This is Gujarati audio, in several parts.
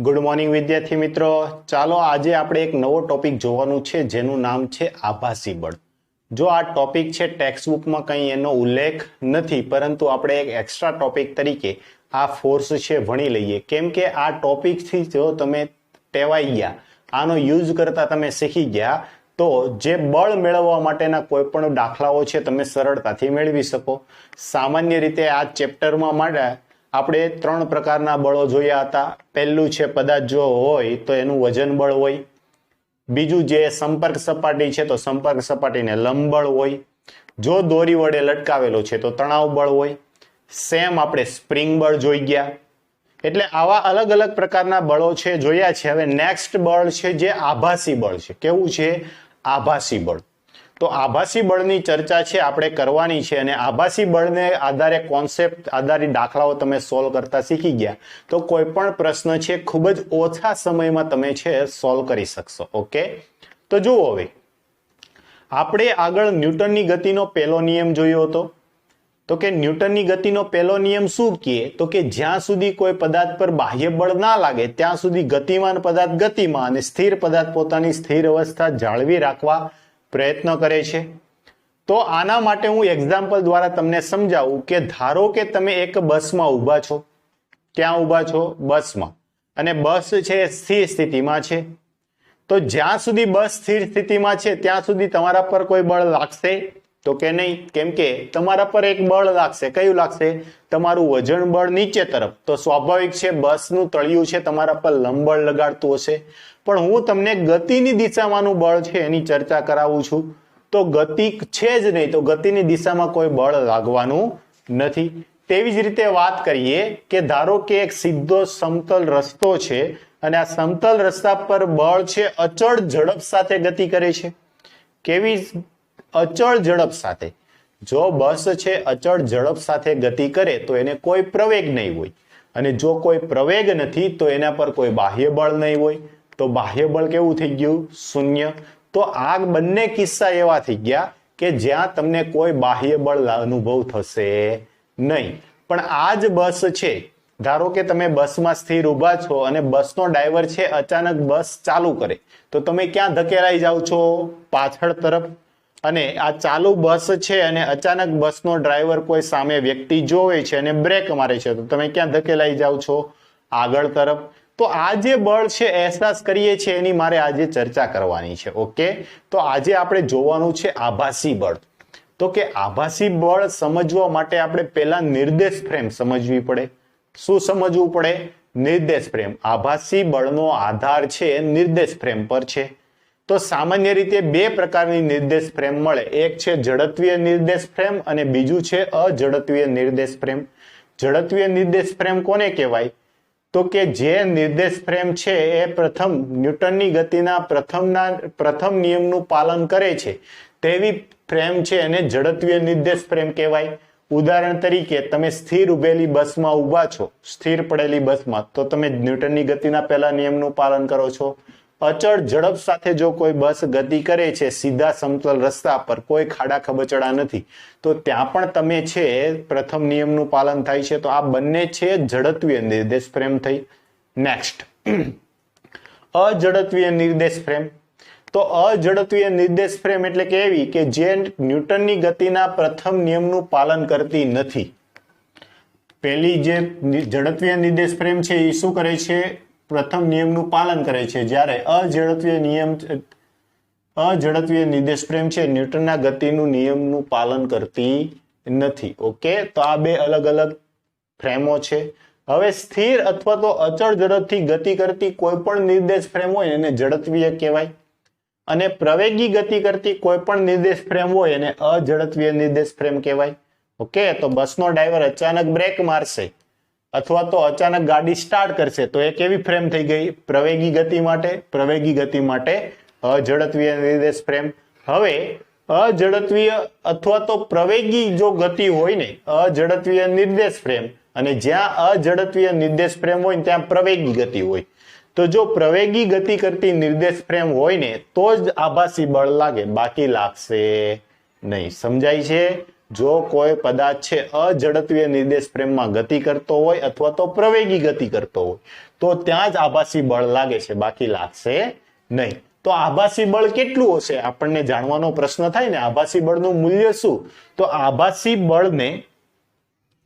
ગુડ મોર્નિંગ વિદ્યાર્થી મિત્રો, ચાલો આજે આપણે એક નવો ટોપિક જોવાનું છે જેનું નામ છે આભાસી બળ. જો આ ટોપિક છે ટેક્સ્ટબુકમાં કંઈ એનો ઉલ્લેખ નથી, પરંતુ આપણે એક એક્સ્ટ્રા ટોપિક તરીકે આ ફોર્સ છે ભણી લઈએ, કેમ કે આ ટોપિકથી જો તમે ટેવાઈ ગયા, આનો યુઝ કરતા તમે શીખી ગયા, તો જે બળ મેળવવા માટેના કોઈ પણ દાખલાઓ છે તમે સરળતાથી મેળવી શકો. સામાન્ય રીતે આ ચેપ્ટરમાં માટે આપણે 3 પ્રકારના બળો જોયા હતા. પહેલું છે પદાર્થ જો હોય તો એનું વજન બળ હોય. બીજું જે સંપર્ક સપાટી છે તો સંપર્ક સપાટીને લંબ બળ હોય. જો દોરી વડે લટકાવેલો છે તો તણાવ બળ હોય. સેમ આપણે સ્પ્રિંગ બળ જોઈ ગયા. એટલે આવા અલગ અલગ પ્રકારના બળો છે જોયા છે. હવે નેક્સ્ટ બળ છે જે આભાસી બળ છે. કેવું છે? આભાસી બળ. તો આભાસી બળની ચર્ચા છે આપણે કરવાની છે, અને આભાસી બળને આધારે કોન્સેપ્ટ આધારિત દાખલાઓ તમે સોલ્વ કરતા શીખી ગયા તો કોઈ પણ પ્રશ્ન છે ખૂબ જ ઓછા સમયમાં તમે છે સોલ્વ કરી શકશો. ઓકે, તો જુઓ, હવે આપણે આગળ ન્યૂટનની ગતિનો પહેલો નિયમ જોયો હતો. તો કે ન્યૂટનની ગતિનો પહેલો નિયમ શું કહે? તો કે જ્યાં સુધી કોઈ પદાર્થ પર બાહ્ય બળ ના લાગે ત્યાં સુધી ગતિમાન પદાર્થ ગતિમાં અને સ્થિર પદાર્થ પોતાની સ્થિર અવસ્થા જાળવી રાખવા પ્રયત્ન કરે છે. તો આના માટે હું એક્ઝામ્પલ દ્વારા તમને સમજાવું કે ધારો કે તમે એક બસમાં ઊભા છો. ક્યાં ઊભા છો? બસમાં. અને બસ છે સ્થિર સ્થિતિમાં છે. તો જ્યાં સુધી બસ સ્થિર સ્થિતિમાં છે ત્યાં સુધી તમારા પર કોઈ બળ લાગશે તો કે નહીં, કેમ કે તમારા પર એક બળ લાગશે. કયું લાગશે? તમારું વજન બળ નીચે તરફ. તો સ્વાભાવિક છે બસનું તળિયું છે તમારા પર લંબ બળ લગાડતું હશે. પણ હું તમને ગતિની દિશામાંનું બળ છે એની ચર્ચા કરાવું છું. તો ગતિ છે જ નહીં, તો ગતિની દિશામાં કોઈ બળ લાગવાનું નથી. તેવી જ રીતે વાત કરીએ કે ધારો કે એક સીધો સમતલ રસ્તો છે અને આ સમતલ રસ્તા પર બળ છે અચળ ઝડપ સાથે ગતિ કરે છે. કેવી? અચળ ઝડપ સાથે. જો બસ છે અચળ ઝડપ સાથે ગતિ કરે તો એને કોઈ પ્રવેગ નહીં હોય, અને જો કોઈ પ્રવેગ નથી તો એના પર કોઈ બાહ્ય બળ નહીં હોય. તો બાહ્ય બળ કેવું થઈ ગયું? શૂન્ય. તો આ બંને કિસ્સા એવા થઈ ગયા કે જ્યાં તમને કોઈ બાહ્ય બળ અનુભવ થશે નહીં. પણ આ જ બસ છે, ધારો કે તમે બસમાં સ્થિર ઊભા છો અને બસનો ડ્રાઈવર છે અચાનક બસ ચાલુ કરે તો તમે ક્યાં ધકેલાઈ જાઓ છો? પાછળ તરફ. અને આ ચાલુ બસ છે અને અચાનક બસનો ડ્રાઈવર કોઈ સામે વ્યક્તિ જોવે છે અને બ્રેક મારે છે તો તમે ક્યાં ધકેલાઈ જાઓ છો? આગળ તરફ. તો આ જે બળ છે અહેસાસ કરીએ છીએ એની મારે આજે ચર્ચા કરવાની છે. ઓકે, તો આજે આપણે જોવાનું છે આભાસી બળ. તો કે આભાસી બળ સમજવા માટે આપણે પહેલા નિર્દેશ ફ્રેમ સમજવી પડે. શું સમજવું પડે? નિર્દેશ ફ્રેમ. આભાસી બળનો આધાર છે નિર્દેશ ફ્રેમ પર છે. તો સામાન્ય રીતે 2 પ્રકારની નિર્દેશ ફ્રેમ મળે. એક છે ઝડત્વીય નિર્દેશ ફ્રેમ અને બીજું છે અઝડત્વીય નિર્દેશ ફ્રેમ. ઝડત્વીય નિર્દેશ ફ્રેમ કોને કહેવાય? તો કે જે નિર્દેશ ફ્રેમ છે એ ન્યૂટનની ગતિના પ્રથમ નિયમનું પાલન કરે છે તેવી ફ્રેમ છે એને ઝડત્વીય નિર્દેશ ફ્રેમ કહેવાય. ઉદાહરણ તરીકે તમે સ્થિર ઉભેલી બસમાં ઊભા છો, સ્થિર પડેલી બસમાં, તો તમે ન્યૂટનની ગતિના પહેલા નિયમનું પાલન કરો છો. અચળ ઝડપ સાથે જો કોઈ બસ ગતિ કરે છે સીધા સમતલ રસ્તા પર, કોઈ ખાડા ખબચડા નથી, તો ત્યાં પણ તમે છે પ્રથમ નિયમનું પાલન થાય છે. તો આ બંને છે ઝડત્વીય નિર્દેશ ફ્રેમ થઈ. નેક્સ્ટ, અઝડત્વીય નિર્દેશ ફ્રેમ. તો અઝડત્વીય નિર્દેશ ફ્રેમ એટલે કે એવી કે જે ન્યૂટનની ગતિના પ્રથમ નિયમનું પાલન કરતી નથી. પહેલી જે ઝડત્વીય નિર્દેશ ફ્રેમ છે એ શું કરે છે? પ્રથમ નિયમનું પાલન કરે છે. જ્યારે અઝડત્વીય નિર્દેશ ફ્રેમ છે ન્યૂટનના ગતિનું નિયમનું પાલન કરતી નથી. ઓકે, તો આ 2 અલગ અલગ ફ્રેમો છે. હવે સ્થિર અથવા તો અચળ ઝડપથી ગતિ કરતી કોઈ પણ નિર્દેશ ફ્રેમ હોય એને ઝડત્વીય કહેવાય, અને પ્રવેગી ગતિ કરતી કોઈ પણ નિર્દેશ ફ્રેમ હોય એને અઝડત્વીય નિર્દેશ ફ્રેમ કહેવાય. ઓકે, તો બસનો ડ્રાઈવર અચાનક બ્રેક મારશે અથવા તો અચાનક ગાડી સ્ટાર્ટ કરશે તો એ કેવી ફ્રેમ થઈ ગઈ? પ્રવેગી ગતિ માટે. પ્રવેગી ગતિ માટે અઝડત્વીય નિર્દેશ ફ્રેમ. હવે અઝડત્વીય અથવા તો પ્રવેગી જો ગતિ હોય ને, અઝડત્વીય નિર્દેશ ફ્રેમ, અને જ્યાં અઝડત્વીય નિર્દેશ ફ્રેમ હોય ને ત્યાં પ્રવેગી ગતિ હોય. તો જો પ્રવેગી ગતિ કરતી નિર્દેશ ફ્રેમ હોય ને તો જ આભાસી બળ લાગે, બાકી લાગશે નહીં. સમજાય છે? જો કોઈ પદાર્થ છે અઝડપીય નિર્દેશ ફ્રેમમાં ગતિ કરતો હોય અથવા તો પ્રવેગી ગતિ કરતો હોય તો ત્યાં જ આભાસી બળ લાગે છે, બાકી લાગશે નહીં. તો આભાસી બળ કેટલું હશે આપણને જાણવાનો પ્રશ્ન થાય ને. આભાસી બળનું મૂલ્ય શું? તો આભાસી બળને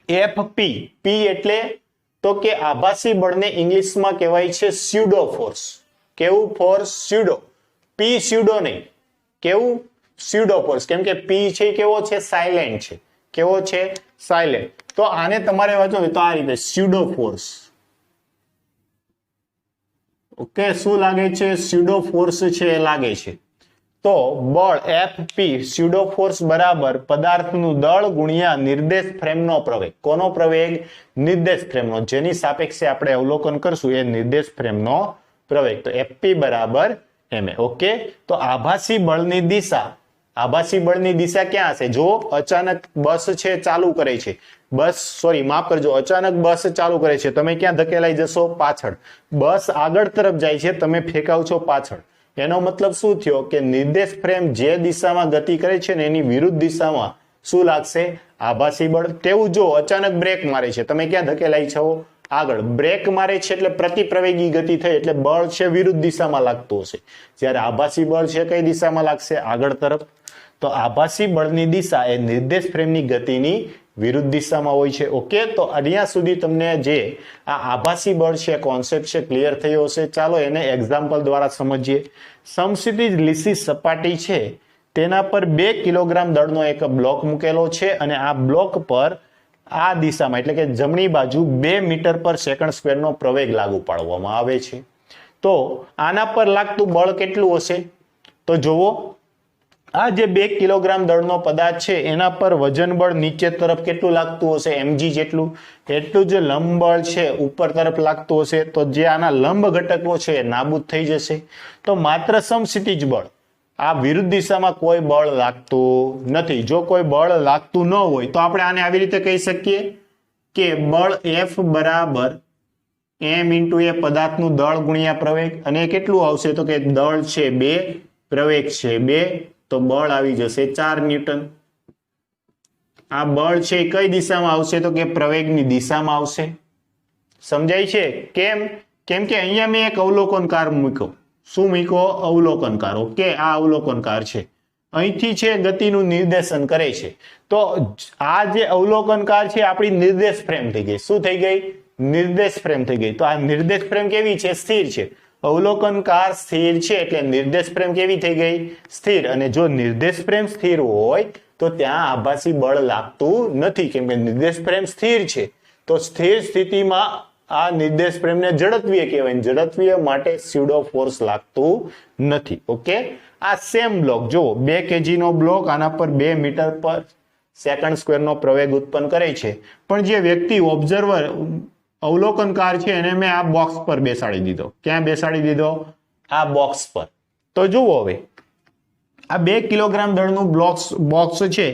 એફપી, પી એટલે તો કે આભાસી બળને ઇંગ્લિશમાં કહેવાય છે સ્યુડો ફોર્સ. કેવું ફોર્સ? સ્યુડો. પી સ્યુડો નહીં, કેવું? Pseudo force. કેમ કે પી છે કેવો છે? સાયલેન્ટ છે. કેવો છે? સાયલેન્ટ. તો આને તમારે વાંચો તો આ રીતે સ્યુડો ફોર્સ. ઓકે, શું લાગે છે? સ્યુડો ફોર્સ છે એ લાગે છે. તો બળ એફપી સ્યુડો ફોર્સ બરાબર પદાર્થનું દળ ગુણ્યા નિર્દેશ ફ્રેમનો પ્રવેગ. કોનો પ્રવેગ? નિર્દેશ ફ્રેમનો. જેની સાપેક્ષે આપણે અવલોકન કરશું એ નિર્દેશ ફ્રેમનો પ્રવેગ. તો એફપી બરાબર એમ. ઓકે, તો આભાસી બળની દિશા, આભાસી બળની દિશા ક્યાં હશે? જો અચાનક બસ છે ચાલુ કરે છે, માફ કરજો, અચાનક બસ ચાલુ કરે છે, તમે ક્યાં ધકેલાઈ જશો? પાછળ. બસ આગળ તરફ જાય છે, તમે ફેંકાવ છો પાછળ. એનો મતલબ શું થયો કે નિર્દેશ ફ્રેમ જે દિશામાં ગતિ કરે છે ને એની વિરુદ્ધ દિશામાં શું લાગશે? આભાસી બળ. તેવું જો અચાનક બ્રેક મારે છે, તમે ક્યાં ધકેલાઈ છો? આગળ. બ્રેક મારે છે એટલે પ્રતિપ્રવેગી ગતિ થઈ એટલે બળ છે વિરુદ્ધ દિશામાં લાગતું હશે. જ્યારે આભાસી બળ છે કઈ દિશામાં લાગશે? આગળ તરફ. તો આભાસી બળની દિશા એ નિર્દેશ ફ્રેમની ગતિની વિરુદ્ધ દિશામાં હોય છે. ઓકે, તો અહીંયા સુધી તમને જે આ આભાસી બળ છે કોન્સેપ્ટ છે ક્લિયર થયો હશે. ચાલો એને એક્ઝામ્પલ દ્વારા સમજીએ. સમક્ષિતિજ લીસી સપાટી છે તેના પર 2 કિલોગ્રામ દળનો એક બ્લોક મૂકેલો છે અને આ બ્લોક પર આ દિશામાં એટલે કે જમણી બાજુ 2 મીટર પર સેકન્ડ સ્ક્વેરનો પ્રવેગ લાગુ પાડવામાં આવે છે. તો આના પર લાગતું બળ કેટલું હશે? તો જુઓ, આ જે 2 કિલોગ્રામ દળનો પદાર્થ છે એના પર વજન બળ નીચે તરફ કેટલું લાગતું હશે? mg જેટલું. એટલું જ લંબ બળ છે ઉપર તરફ લાગતું હશે. તો જે આના લંબ ઘટકો છે એ નાબૂદ થઈ જશે. તો માત્ર સમક્ષિતિજ બળ, આ વિરુદ્ધ દિશામાં કોઈ બળ લાગતું નથી. જો કોઈ બળ લાગતું ન હોય તો આપણે આને આવી રીતે કહી શકીએ કે બળ F બરાબર m ઇન્ટુ એ પદાર્થનું દળ ગુણ્યા પ્રવેગ. અને કેટલું આવશે? તો કે દળ છે 2, પ્રવેગ છે 2, તો બળ આવી જશે 4 ન્યૂટન. આ બળ છે કઈ દિશામાં આવશે? તો કે પ્રવેગની દિશામાં આવશે. સમજાય છે? કેમ? કેમ કે અહીંયા મેં એક અવલોકનકાર મૂક્યો. શું મૂક્યો? અવલોકનકાર. ઓકે, આ અવલોકનકાર છે, અહીંથી છે ગતિનું નિર્દેશન કરે છે. તો આ જે અવલોકનકાર છે આપણી નિર્દેશ ફ્રેમ થઈ ગઈ. શું થઈ ગઈ? નિર્દેશ ફ્રેમ થઈ ગઈ. તો આ નિર્દેશ ફ્રેમ કેવી છે? સ્થિર છે. અવલોકનકાર સ્થિર છે એટલે નિર્દેશ ફ્રેમ કેવી થઈ ગઈ? સ્થિર. અને જો નિર્દેશ ફ્રેમ સ્થિર હોય તો ત્યાં આભાસી બળ લાગતું નથી, કેમ કે નિર્દેશ ફ્રેમ સ્થિર છે. તો સ્થિર સ્થિતિમાં આ નિર્દેશ ફ્રેમને જડત્વીય કહેવાય. જડત્વીય માટે સ્યુડો ફોર્સ લાગતું નથી. ઓકે, આ સેમ બ્લોક જો 2 kg નો બ્લોક આના પર 2 મીટર પર સેકન્ડ સ્ક્વેરનો પ્રવેગ ઉત્પન્ન કરે છે. પણ જે વ્યક્તિ ઓબ્ઝર્વર અવલોકનકાર છે એને મેં આ બોક્સ પર બેસાડી દીધો. ક્યાં બેસાડી દીધો? આ બોક્સ પર. તો જુઓ, હવે આ 2 કિલોગ્રામ દળનું બોક્સ છે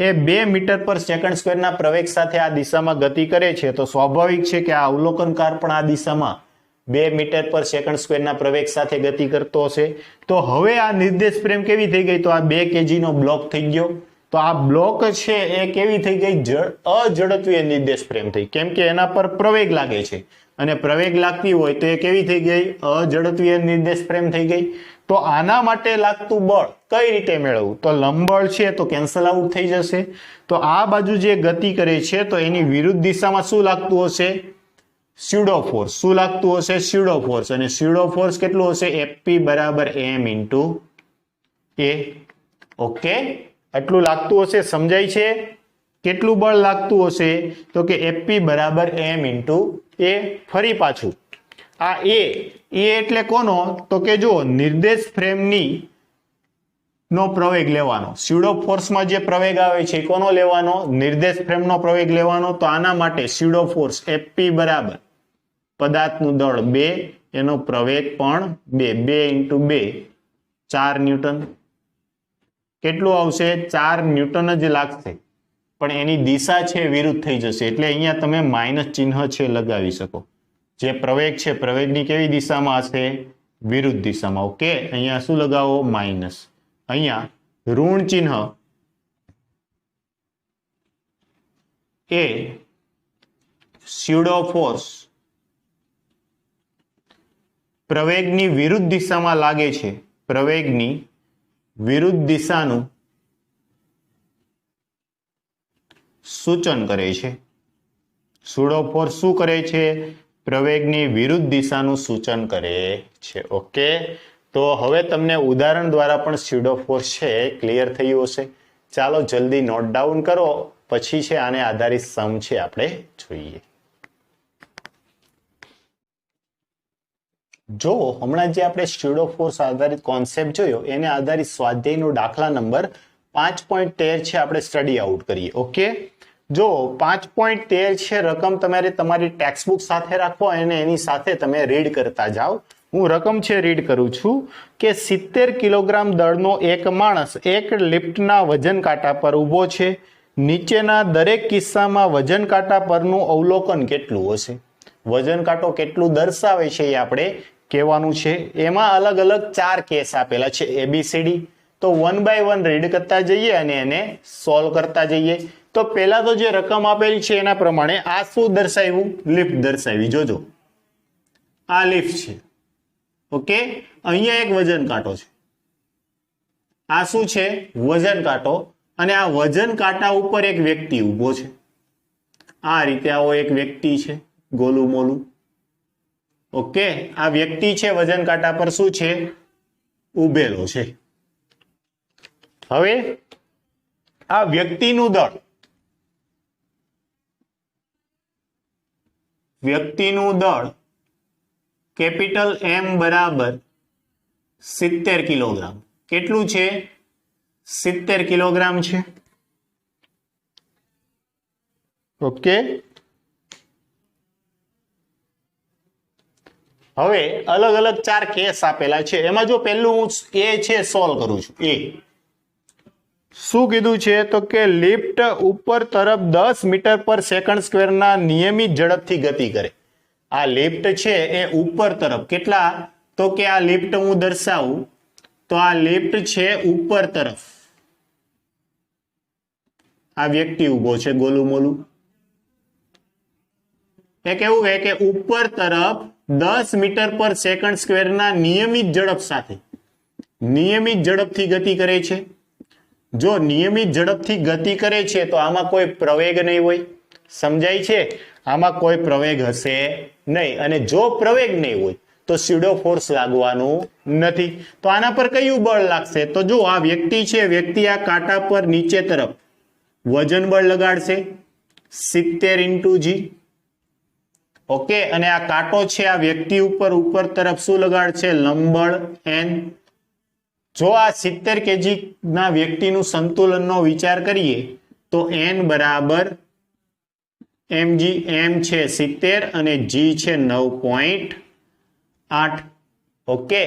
એ 2 મીટર પર સેકન્ડ સ્ક્વેરના પ્રવેગ સાથે આ દિશામાં ગતિ કરે છે. તો સ્વાભાવિક છે કે આ અવલોકનકાર પણ આ દિશામાં 2 મીટર પર સેકન્ડ સ્ક્વેરના પ્રવેગ સાથે ગતિ કરતો હશે. તો હવે આ નિર્દેશ ફ્રેમ કેવી થઈ ગઈ? તો આ 2 kg નો બ્લોક થઈ ગયો. તો આ બ્લોક છે એ કેવી થઈ ગઈ? અઝડપીય નિર્દેશ ફ્રેમ થઈ. કેમ કે એના પર પ્રવેગ લાગે છે અને પ્રવેગ લાગતી હોય તો એ કેવી થઈ ગઈ? અઝડપીય નિર્દેશ ફ્રેમ થઈ ગઈ. તો આના માટે લાગતું બળ કઈ રીતે મેળવવું? તો લંબબળ છે તો કેન્સલ આઉટ થઈ જશે. તો આ બાજુ જે ગતિ કરે છે તો એની વિરુદ્ધ દિશામાં શું લાગતું હશે? Pseudo force. શું લાગતું હશે? Pseudo force. અને સ્યુડો ફોર્સ કેટલું હશે? Fp બરાબર m ઇન્ટુ a. ઓકે, આટલું લાગતું હશે. સમજાય છે? કેટલું બળ લાગતું હશે? તો કે Fp બરાબર m ઇન્ટુ a. ફરી પાછું આ એ એટલે કોનો? તો કે જો નિર્દેશ ફ્રેમની નો પ્રવેગ લેવાનો. સ્યુડો ફોર્સમાં જે પ્રવેગ આવે છે કોનો લેવાનો? નિર્દેશ ફ્રેમનો પ્રવેગ લેવાનો. તો આના માટે સ્યુડો ફોર્સ Fp બરાબર પદાર્થનું દળ 2, એનો પ્રવેગ પણ 2 ઇન્ટુ 2 4 ન્યૂટન. કેટલું આવશે? 4 ન્યૂટન જ લાગશે, પણ એની દિશા છે વિરુદ્ધ થઈ જશે. એટલે અહીંયા તમે માઇનસ ચિહ્ન છે લગાવી શકો. જે પ્રવેગ છે પ્રવેગની કેવી દિશામાં હશે? વિરુદ્ધ દિશામાં. ઓકે, અહીંયા શું લગાવો? માઇનસ. અહીંયા ઋણ ચિહ્ન એ સ્યુડો ફોર્સ પ્રવેગની વિરુદ્ધ દિશામાં લાગે છે, પ્રવેગની વિરુદ્ધ દિશાનું સૂચન કરે છે. સ્યુડો ફોર્સ શું કરે છે? પ્રવેગની વિરુદ્ધ દિશાનું સૂચન કરે છે. ઓકે, તો હવે તમને ઉદાહરણ દ્વારા પણ સ્યુડો ફોર્સ છે ક્લિયર થયું હશે. ચાલો જલ્દી નોટ ડાઉન કરો, પછી છે આને આધારિત સમ છે આપણે જોઈએ. જો હમણાં જે આપણે સ્યુડો ફોર્સ આધારિત કોન્સેપ્ટ જોયો એને આધારિત સ્વાધ્યાયનો દાખલા નંબર 5.13 છે આપણે સ્ટડી આઉટ કરીએ. ઓકે, જો 5.13 છે રકમ તમારે તમારી ટેક્સ્ટબુક સાથે રાખો અને એની સાથે તમે રીડ કરતા જાઓ. હું રકમ છે રીડ કરું છું કે 70 કિલોગ્રામ દળનો એક માણસ એક લિફ્ટના વજન કાંટા પર ઊભો છે. નીચેના દરેક કિસ્સામાં વજન કાંટા પરનું અવલોકન કેટલું હશે? વજન કાંટો કેટલું દર્શાવે છે એ આપણે કહેવાનું છે. એમાં અલગ અલગ 4 કેસ આપેલા છે ABCD. તો 1 by 1 રીડ કરતા જઈએ અને એને સોલ્વ કરતા જઈએ. તો પહેલા તો જે રકમ આપેલી છે એના પ્રમાણે આ શું દર્શાવ્યું? લિફ્ટ દર્શાવી. જોજો આ લિફ્ટ છે. ઓકે, અહીંયા એક વજન કાંટો છે. આ શું છે? વજન કાંટો. અને આ વજન કાંટા ઉપર એક વ્યક્તિ ઊભો છે. આ રીતે આવો એક વ્યક્તિ છે ગોલું મોલું. ઓકે, આ વ્યક્તિ છે વજન કાંટા પર શું છે? ઊભેલો છે. હવે આ વ્યક્તિનું દળ, કેપિટલ M બરાબર 70 કિલોગ્રામ. કેટલું છે? 70 કિલોગ્રામ છે. ઓકે, હવે અલગ અલગ 4 કેસ આપેલા છે. એમાં જો પહેલું હું એ છે સોલ્વ કરું છું. એ શું કીધું છે? તો કે લિફ્ટ ઉપર તરફ 10 મીટર પર સેકન્ડ સ્ક્વેરના નિયમિત ઝડપથી ગતિ કરે. આ લિફ્ટ છે એ ઉપર તરફ કેટલા? તો કે આ લિફ્ટ હું દર્શાવું તો આ લિફ્ટ છે ઉપર તરફ. આ વ્યક્તિ ઊભો છે ગોલું મોલું. એ કેવું કહે કે ઉપર તરફ 10 મીટર પર સેકન્ડ સ્ક્વેરના નિયમિત ઝડપ સાથે, નિયમિત ઝડપથી ગતિ કરે છે. જો નિયમિત ઝડપથી ગતિ કરે છે તો આમાં કોઈ પ્રવેગ નહીં હોય. સમજાય છે? આમાં કોઈ પ્રવેગ હશે નહીં. અને જો પ્રવેગ નહીં હોય તો સ્યુડો ફોર્સ લાગવાનું નથી. તો આના પર કયું બળ લાગશે? તો જો આ વ્યક્તિ છે, વ્યક્તિ આ કાંટા પર નીચે તરફ વજન બળ લગાડશે 70 × G. ઓકે, અને આ કાંટો છે આ વ્યક્તિ ઉપર તરફ શું લગાડશે? લંબબળ N. જો આ 70 kg ના વ્યક્તિનું સંતુલનનો વિચાર કરીએ તો N બરાબર mg. M છે 70 અને G છે 9.8. ઓકે,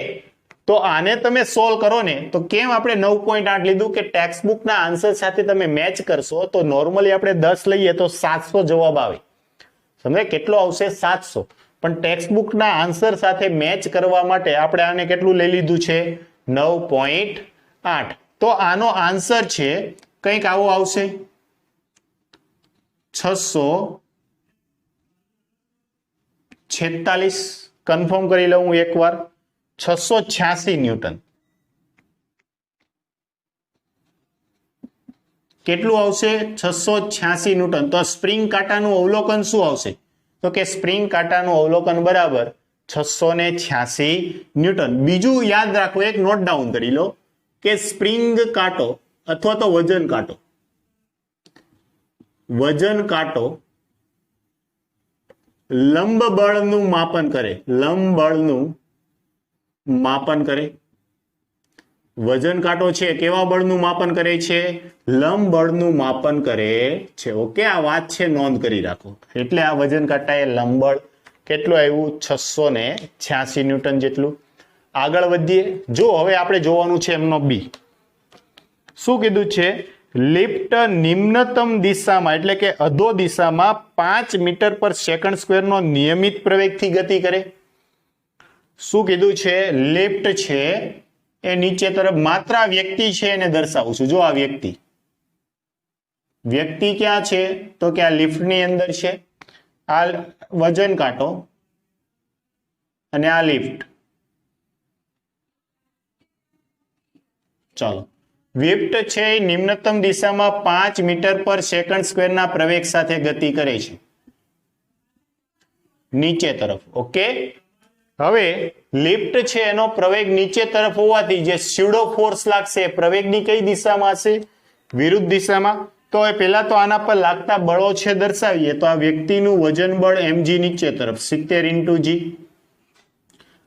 તો આને તમે સોલ્વ કરો ને તો કેમ આપણે 9.8 લીધું? કે ટેક્સ્ટબુકના આન્સર સાથે તમે મેચ કરશો તો નોર્મલી આપણે 10 લઈએ તો 700 જવાબ આવે. સમજે? કેટલો આવશે? 700. પણ ટેક્સ્ટબુકના આન્સર સાથે મેચ કરવા માટે આપણે આને કેટલું લઈ લીધું છે? 9.8. તો આનો આન્સર છે કંઈક આવો આવશે 646. કન્ફર્મ કરી લઉં એકવાર. 686 ન્યૂટન. કેટલું આવશે? 686 ન્યૂટન. તો સ્પ્રિંગ કાંટાનું અવલોકન શું આવશે? તો કે સ્પ્રિંગ કાંટાનું અવલોકન બરાબર 686 ન્યૂટન. બીજું યાદ રાખો, એક નોટ ડાઉન કરી લો કે સ્પ્રિંગ કાંટો અથવા તો વજન કાંટો લંબ બળનું માપન કરે. લંબ બળનું માપન કરે. વજન કાંટો છે કેવા બળનું માપન કરે છે? લંબ બળનું માપન કરે છે. ઓકે, આ વાત છે નોંધ કરી રાખો. એટલે આ વજન કાંટાએ લંબ બળ કેટલું આવ્યું? 686 ન્યૂટન જેટલું. આગળ વધીએ. જો હવે આપણે જોવાનું છે એમનો બી. શું કીધું છે? લિફ્ટ નિમ્નતમ દિશામાં એટલે કે અધો દિશામાં 5 મીટર પર સેકન્ડ સ્ક્વેરનો નિયમિત પ્રવેગથી ગતિ કરે. શું કીધું છે? લિફ્ટ છે એ નીચે તરફ, માત્ર આ વ્યક્તિ છે એને દર્શાવું છું. જો આ વ્યક્તિ વ્યક્તિ ક્યાં છે તો કે આ લિફ્ટની અંદર છે, આ વજન કાંટો અને આ લિફ્ટ. ચાલો, લિફ્ટ છે એ નિમ્નતમ દિશામાં 5 મીટર પર સેકન્ડ સ્ક્વેરના પ્રવેગ સાથે ગતિ કરે છે નીચે તરફ. ઓકે, હવે લિફ્ટ છે એનો પ્રવેગ નીચે તરફ હોવાથી જે સ્યુડો ફોર્સ લાગશે પ્રવેગની કઈ દિશામાં હશે? વિરુદ્ધ દિશામાં. તો પહેલા તો આના પર લાગતા બળો છે દર્શાવીએ તો આ વ્યક્તિનું વજન બળ mg નીચે તરફ 70 × g,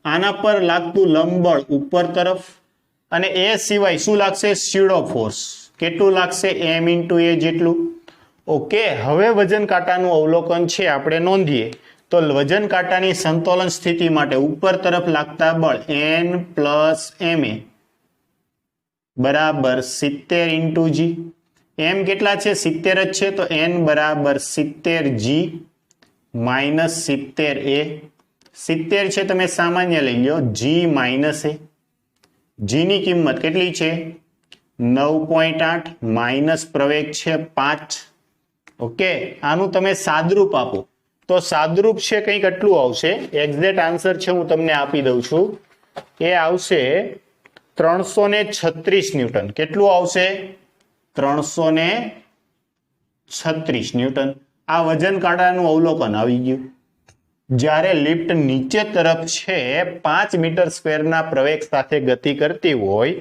આના પર લાગતું લંબ બળ ઉપર તરફ, અને એ સિવાય શું લાગશે? Pseudo force. કેટલું લાગશે? m × a જેટલું. ઓકે, હવે વજન કાંટાનું અવલોકન છે આપણે નોંધીએ તો વજન કાંટાની સંતુલન સ્થિતિ માટે ઉપર તરફ લાગતા બળ n + ma બરાબર 70 × g. m કેટલા છે? 70 જ છે, તો n બરાબર 70g - 70a. 70 છે તમે સામાન્ય લઈ લો, g - a. g ની કિંમત કેટલી છે? 9.8 માઇનસ પ્રવેગ છે 5. ઓકે, આનું તમે સાદરૂપ આપો તો સાદરૂપ છે કંઈક આટલું આવશે. એક્ઝેક્ટ આન્સર છે હું તમને આપી દઉં છું, એ આવશે 336 ન્યૂટન. કેટલું આવશે? 336 ન્યૂટન. આ વજન કાંટાનું અવલોકન આવી ગયું. જ્યારે લિફ્ટ નીચે તરફ છે 5 મીટર સ્ક્વેરના પ્રવેગ સાથે ગતિ કરતી હોય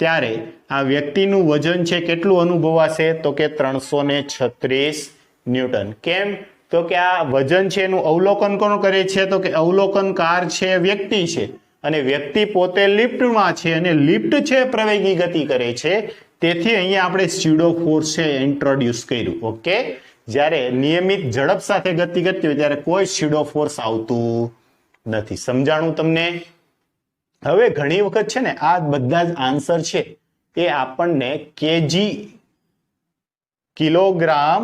ત્યારે આ વ્યક્તિનું વજન છે કેટલું અનુભવાશે? તો કે 336 ન્યૂટન. કેમ? તો કે આ વજન છે એનું અવલોકન કોણ કરે છે? તો કે અવલોકનકાર છે વ્યક્તિ છે, અને વ્યક્તિ પોતે લિફ્ટમાં છે અને લિફ્ટ છે પ્રવેગી ગતિ કરે છે. તેથી અહીંયા આપણે સ્યુડો ફોર્સ છે ઇન્ટ્રોડ્યુસ કર્યું. ઓકે, જ્યારે નિયમિત ઝડપ સાથે ગતિ કરતી હોય ત્યારે કોઈ સ્યુડો ફોર્સ આવતું નથી. સમજાણું તમને? હવે ઘણી વખત છે ને આ બધા જ આન્સર છે એ આપણને કેજી કિલોગ્રામ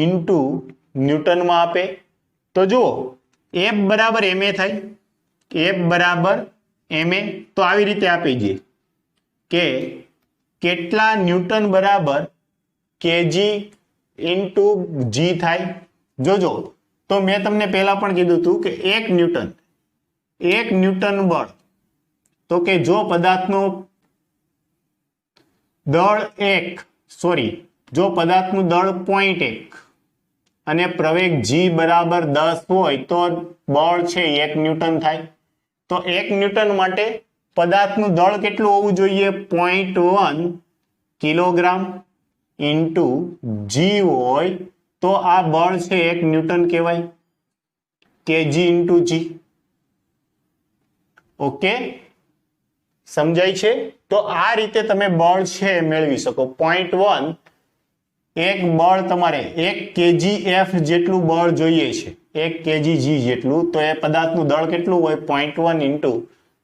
ઇન્ટુ ન્યૂટનમાં આપે. તો જુઓ, F બરાબર ma થાય, F બરાબર ma. તો આવી રીતે આપી દઈએ કે કેટલા ન્યૂટન બરાબર કેજી ઇન્ટુ જી થાય. જોજો, તો મેં તમને પહેલા પણ કીધું હતું કે 1 ન્યૂટન બળ, તો કે જો પદાર્થનું દળ જો પદાર્થનું દળ 0.1 અને પ્રવેગ g બરાબર 10 હોય તો બળ છે 1 ન્યૂટન થાય. તો 1 ન્યૂટન માટે પદાર્થનું દળ કેટલું હોવું જોઈએ? 0.1 કિલોગ્રામ ઇન્ટુ જી હોય તો આ બળ છે 1 ન્યૂટન કહેવાય, કેજી ઇન્ટુ જી. ઓકે, સમજાય છે? તો આ રીતે તમે બળ છે મેળવી શકો. 0.1 એક બળ તમારે 1 kgf જેટલું બળ જોઈએ છે, 1 kg જેટલું. તો એ પદાર્થનું દળ કેટલું હોય? 0.1 ઇન્ટુ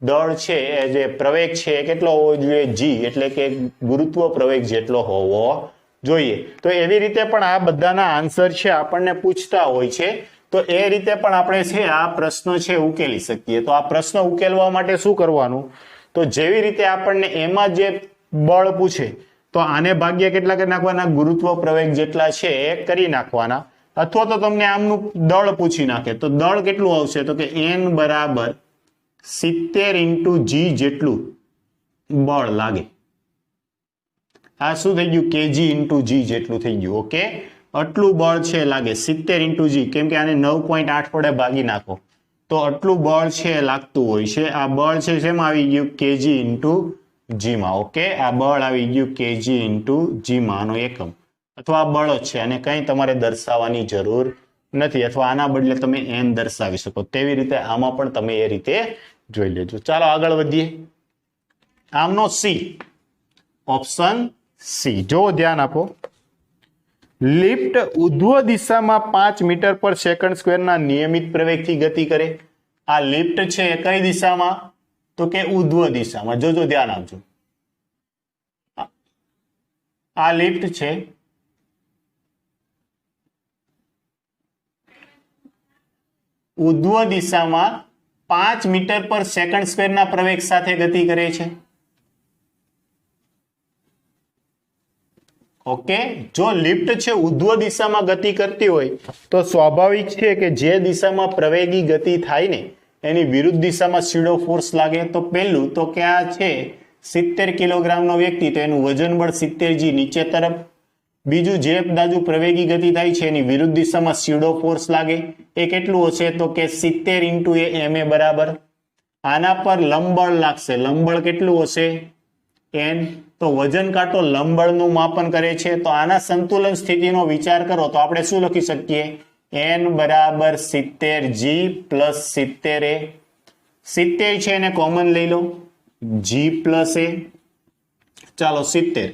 દળ છે એ જે પ્રવેગ છે એ કેટલો હોવો જોઈએ? જી, એટલે કે ગુરુત્વ પ્રવેગ જેટલો હોવો જોઈએ. તો એવી રીતે પણ આ બધાના આન્સર છે આપણને પૂછતા હોય છે. તો એ રીતે પણ આપણે છે આ પ્રશ્ન છે ઉકેલી શકીએ. તો આ પ્રશ્ન ઉકેલવા માટે શું કરવાનું? તો જેવી રીતે આપણને એમાં જે બળ પૂછે તો આને ભાગ્ય કેટલા કરી નાખવાના? ગુરુત્વ પ્રવેગ જેટલા છે એ કરી નાખવાના. અથવા તો તમને આમનું દળ પૂછી નાખે તો દળ કેટલું આવશે? તો કે n બરાબર 70 × g જેટલું બળ લાગે. આ શું થઈ ગયું? કેજી ઇન્ટુ જી જેટલું થઈ ગયું. ઓકે, આટલું બળ છે લાગે 70 × g, કેમ કે આને 9.8 વડે ભાગી નાખો તો આટલું બળ છે લાગતું હોય છે. આ બળ છે શેમાં આવી ગયું? કેજી ઇન્ટુ જી માં. ઓકે, આ બળ આવી ગયું કેજી ઇન્ટુ જી માં, આનો એકમ અથવા બળ જ છે, અને કંઈ તમારે દર્શાવવાની જરૂર નથી, અથવા આના બદલે તમે n દર્શાવી શકો. તેવી રીતે આમાં પણ તમે એ રીતે જોઈ લેજો. ચાલો આગળ વધીએ. આમનો સી, ઓપ્શન સી. જો ધ્યાન આપો, લિફ્ટ ઉધ્વ દિશામાં 5 મીટર પર સેકન્ડ સ્ક્વેરના નિયમિત પ્રવેગથી ગતિ કરે. આ લિફ્ટ છે એ કઈ દિશામાં? તો કે ઉધ્વ દિશામાં. જોજો, ધ્યાન આપજો. આ લિફ્ટ છે ઉધ્વ દિશામાં 5 મીટર પર સેકન્ડ સ્ક્વેરના પ્રવેગ સાથે ગતિ કરે છે. ઓકે, જો લિફ્ટ છે ઉધ્વ દિશામાં ગતિ કરતી હોય તો સ્વાભાવિક છે કે જે દિશામાં પ્રવેગી ગતિ થાય ને એની વિરુદ્ધ દિશામાં સ્યુડો ફોર્સ લાગે. તો પહેલું તો કે આ છે 70 કિલોગ્રામનો વ્યક્તિ, તો એનું વજન બળ 70 g નીચે તરફ. બીજું, જે બાજુ પ્રવેગી ગતિ થાય છે એની વિરુદ્ધ દિશામાં સ્યુડો ફોર્સ લાગે. એ કેટલું હશે? તો કે 70 × a ma બરાબર. આના પર લંબબળ લાગશે. લંબબળ કેટલું હશે? n. તો વજન કાંટો લંબબળનું માપન કરે છે. તો આના સંતુલન સ્થિતિનો વિચાર કરો તો આપણે શું લખી શકીએ? n બરાબર 70 g પ્લસ 70 a. 70 છે એને કોમન લઈ લો, g પ્લસ a. ચાલો 70,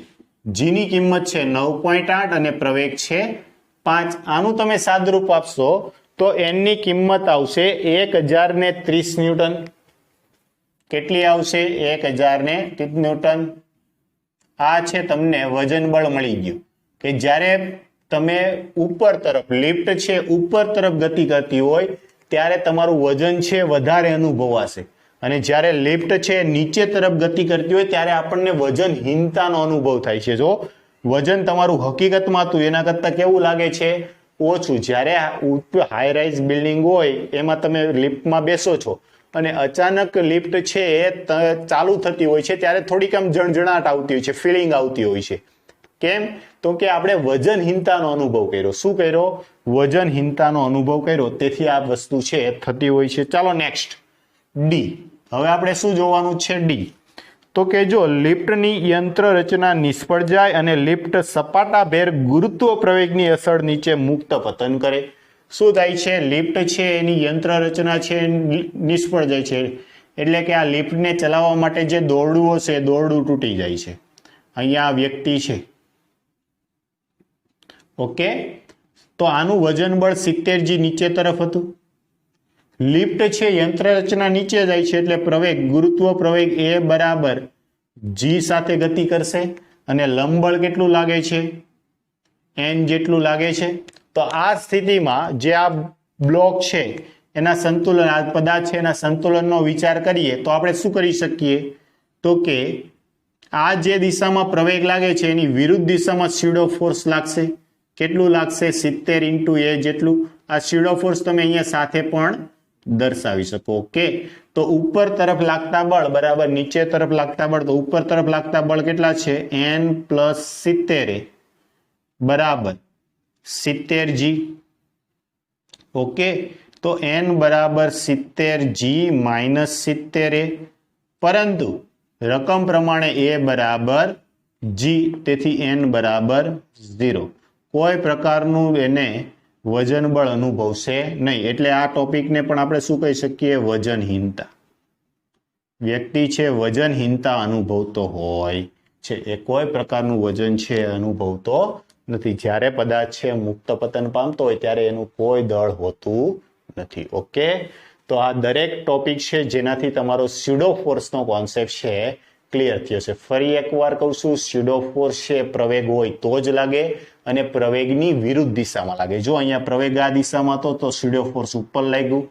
g ની કિંમત છે 9.8 અને પ્રવેગ છે 5. આનું તમે સાદરૂપ આપશો તો n ની કિંમત આવશે 1030 ન્યૂટન. કેટલી આવશે? 1030 ન્યૂટન. આ છે તમને વજન બળ મળી ગયું કે જ્યારે તમે ઉપર તરફ, લિફ્ટ છે ઉપર તરફ ગતિ કરતી હોય ત્યારે તમારું વજન છે વધારે અનુભવાશે, અને જ્યારે લિફ્ટ છે નીચે તરફ ગતિ કરતી હોય ત્યારે આપણને વજનહીનતાનો અનુભવ થાય છે. જો વજન તમારું હકીકતમાં હતું એના કરતાં કેવું લાગે છે? ઓછું. જ્યારે હાઈ રાઇઝ બિલ્ડિંગ હોય એમાં તમે લિફ્ટમાં બેસો છો અને અચાનક લિફ્ટ છે એ ચાલુ થતી હોય છે ત્યારે થોડીક આમ જણજણાટ આવતી હોય છે, ફિલિંગ આવતી હોય છે. કેમ? તો કે આપણે વજનહીનતાનો અનુભવ કર્યો. શું કર્યો? વજનહીનતાનો અનુભવ કર્યો. તેથી આ વસ્તુ છે એ થતી હોય છે. ચાલો નેક્સ્ટ, ડી. હવે આપણે શું જોવાનું છે? ડી. તો કે જો લિફ્ટની યંત્ર રચના નિષ્ફળ જાય અને લિફ્ટ સપાટાભેર ગુરુત્વ પ્રવેગની અસર નીચે મુક્ત પતન કરે. શું થાય છે? લિફ્ટ છે એની યંત્ર રચના છે નિષ્ફળ જાય છે, એટલે કે આ લિફ્ટને ચલાવવા માટે જે દોરડું હશે દોરડું તૂટી જાય છે. અહીંયા આ વ્યક્તિ છે. ઓકે, તો આનું વજન બળ 70 g નીચે તરફ હતું. લિફ્ટ છે યંત્ર રચના નીચે જાય છે એટલે પ્રવેગ, ગુરુત્વ પ્રવેગ એ બરાબર g સાથે ગતિ કરશે અને લંબબળ કેટલું લાગે છે? n જેટલું લાગે છે. તો આ સ્થિતિમાં જે આ બ્લોક છે એના સંતુલન, આ પદાર્થ છે એના સંતુલનનો વિચાર કરીએ તો આપણે શું કરી શકીએ? તો કે આ જે દિશામાં પ્રવેગ લાગે છે એની વિરુદ્ધ દિશામાં સ્યુડો ફોર્સ લાગશે. કેટલું લાગશે? 70 × a જેટલું. આ સ્યુડો ફોર્સ તમે અહીંયા સાથે પણ દર્શાવી શકો. ઓકે, તો ઉપર તરફ લાગતા બળ બરાબર નીચે તરફ લાગતા બળ. તો ઉપર તરફ લાગતા બળ કેટલા છે? n પ્લસ 70 a બરાબર 70 g. ઓકે, તો n બરાબર 70 g માઇનસ 70 a, પરંતુ રકમ પ્રમાણે a બરાબર g, તેથી n બરાબર 0. કોઈ પ્રકારનું એને વજન બળ અનુભવશે નહીં. એટલે આ ટોપિકને પણ આપણે શું કહી શકીએ? વજનહીનતા. વ્યક્તિ છે વજનહીનતા અનુભવતો હોય છે, એ કોઈ પ્રકારનું વજન છે અનુભવતો નથી. જ્યારે પદાર્થ છે મુક્ત પતન પામતો હોય ત્યારે એનું કોઈ દળ હોતું નથી. ઓકે, તો આ દરેક ટોપિક છે જેનાથી તમારો સ્યુડો ફોર્સનો કોન્સેપ્ટ છે ક્લિયર થયો છે. ફરી એકવાર કહું છું, સ્યુડો ફોર્સ છે પ્રવેગ હોય તો જ લાગે અને પ્રવેગની વિરુદ્ધ દિશામાં લાગે. જો અહીંયા પ્રવેગ આ દિશામાં હતો તો સ્યુડો ફોર્સ ઉપર લાગ્યું,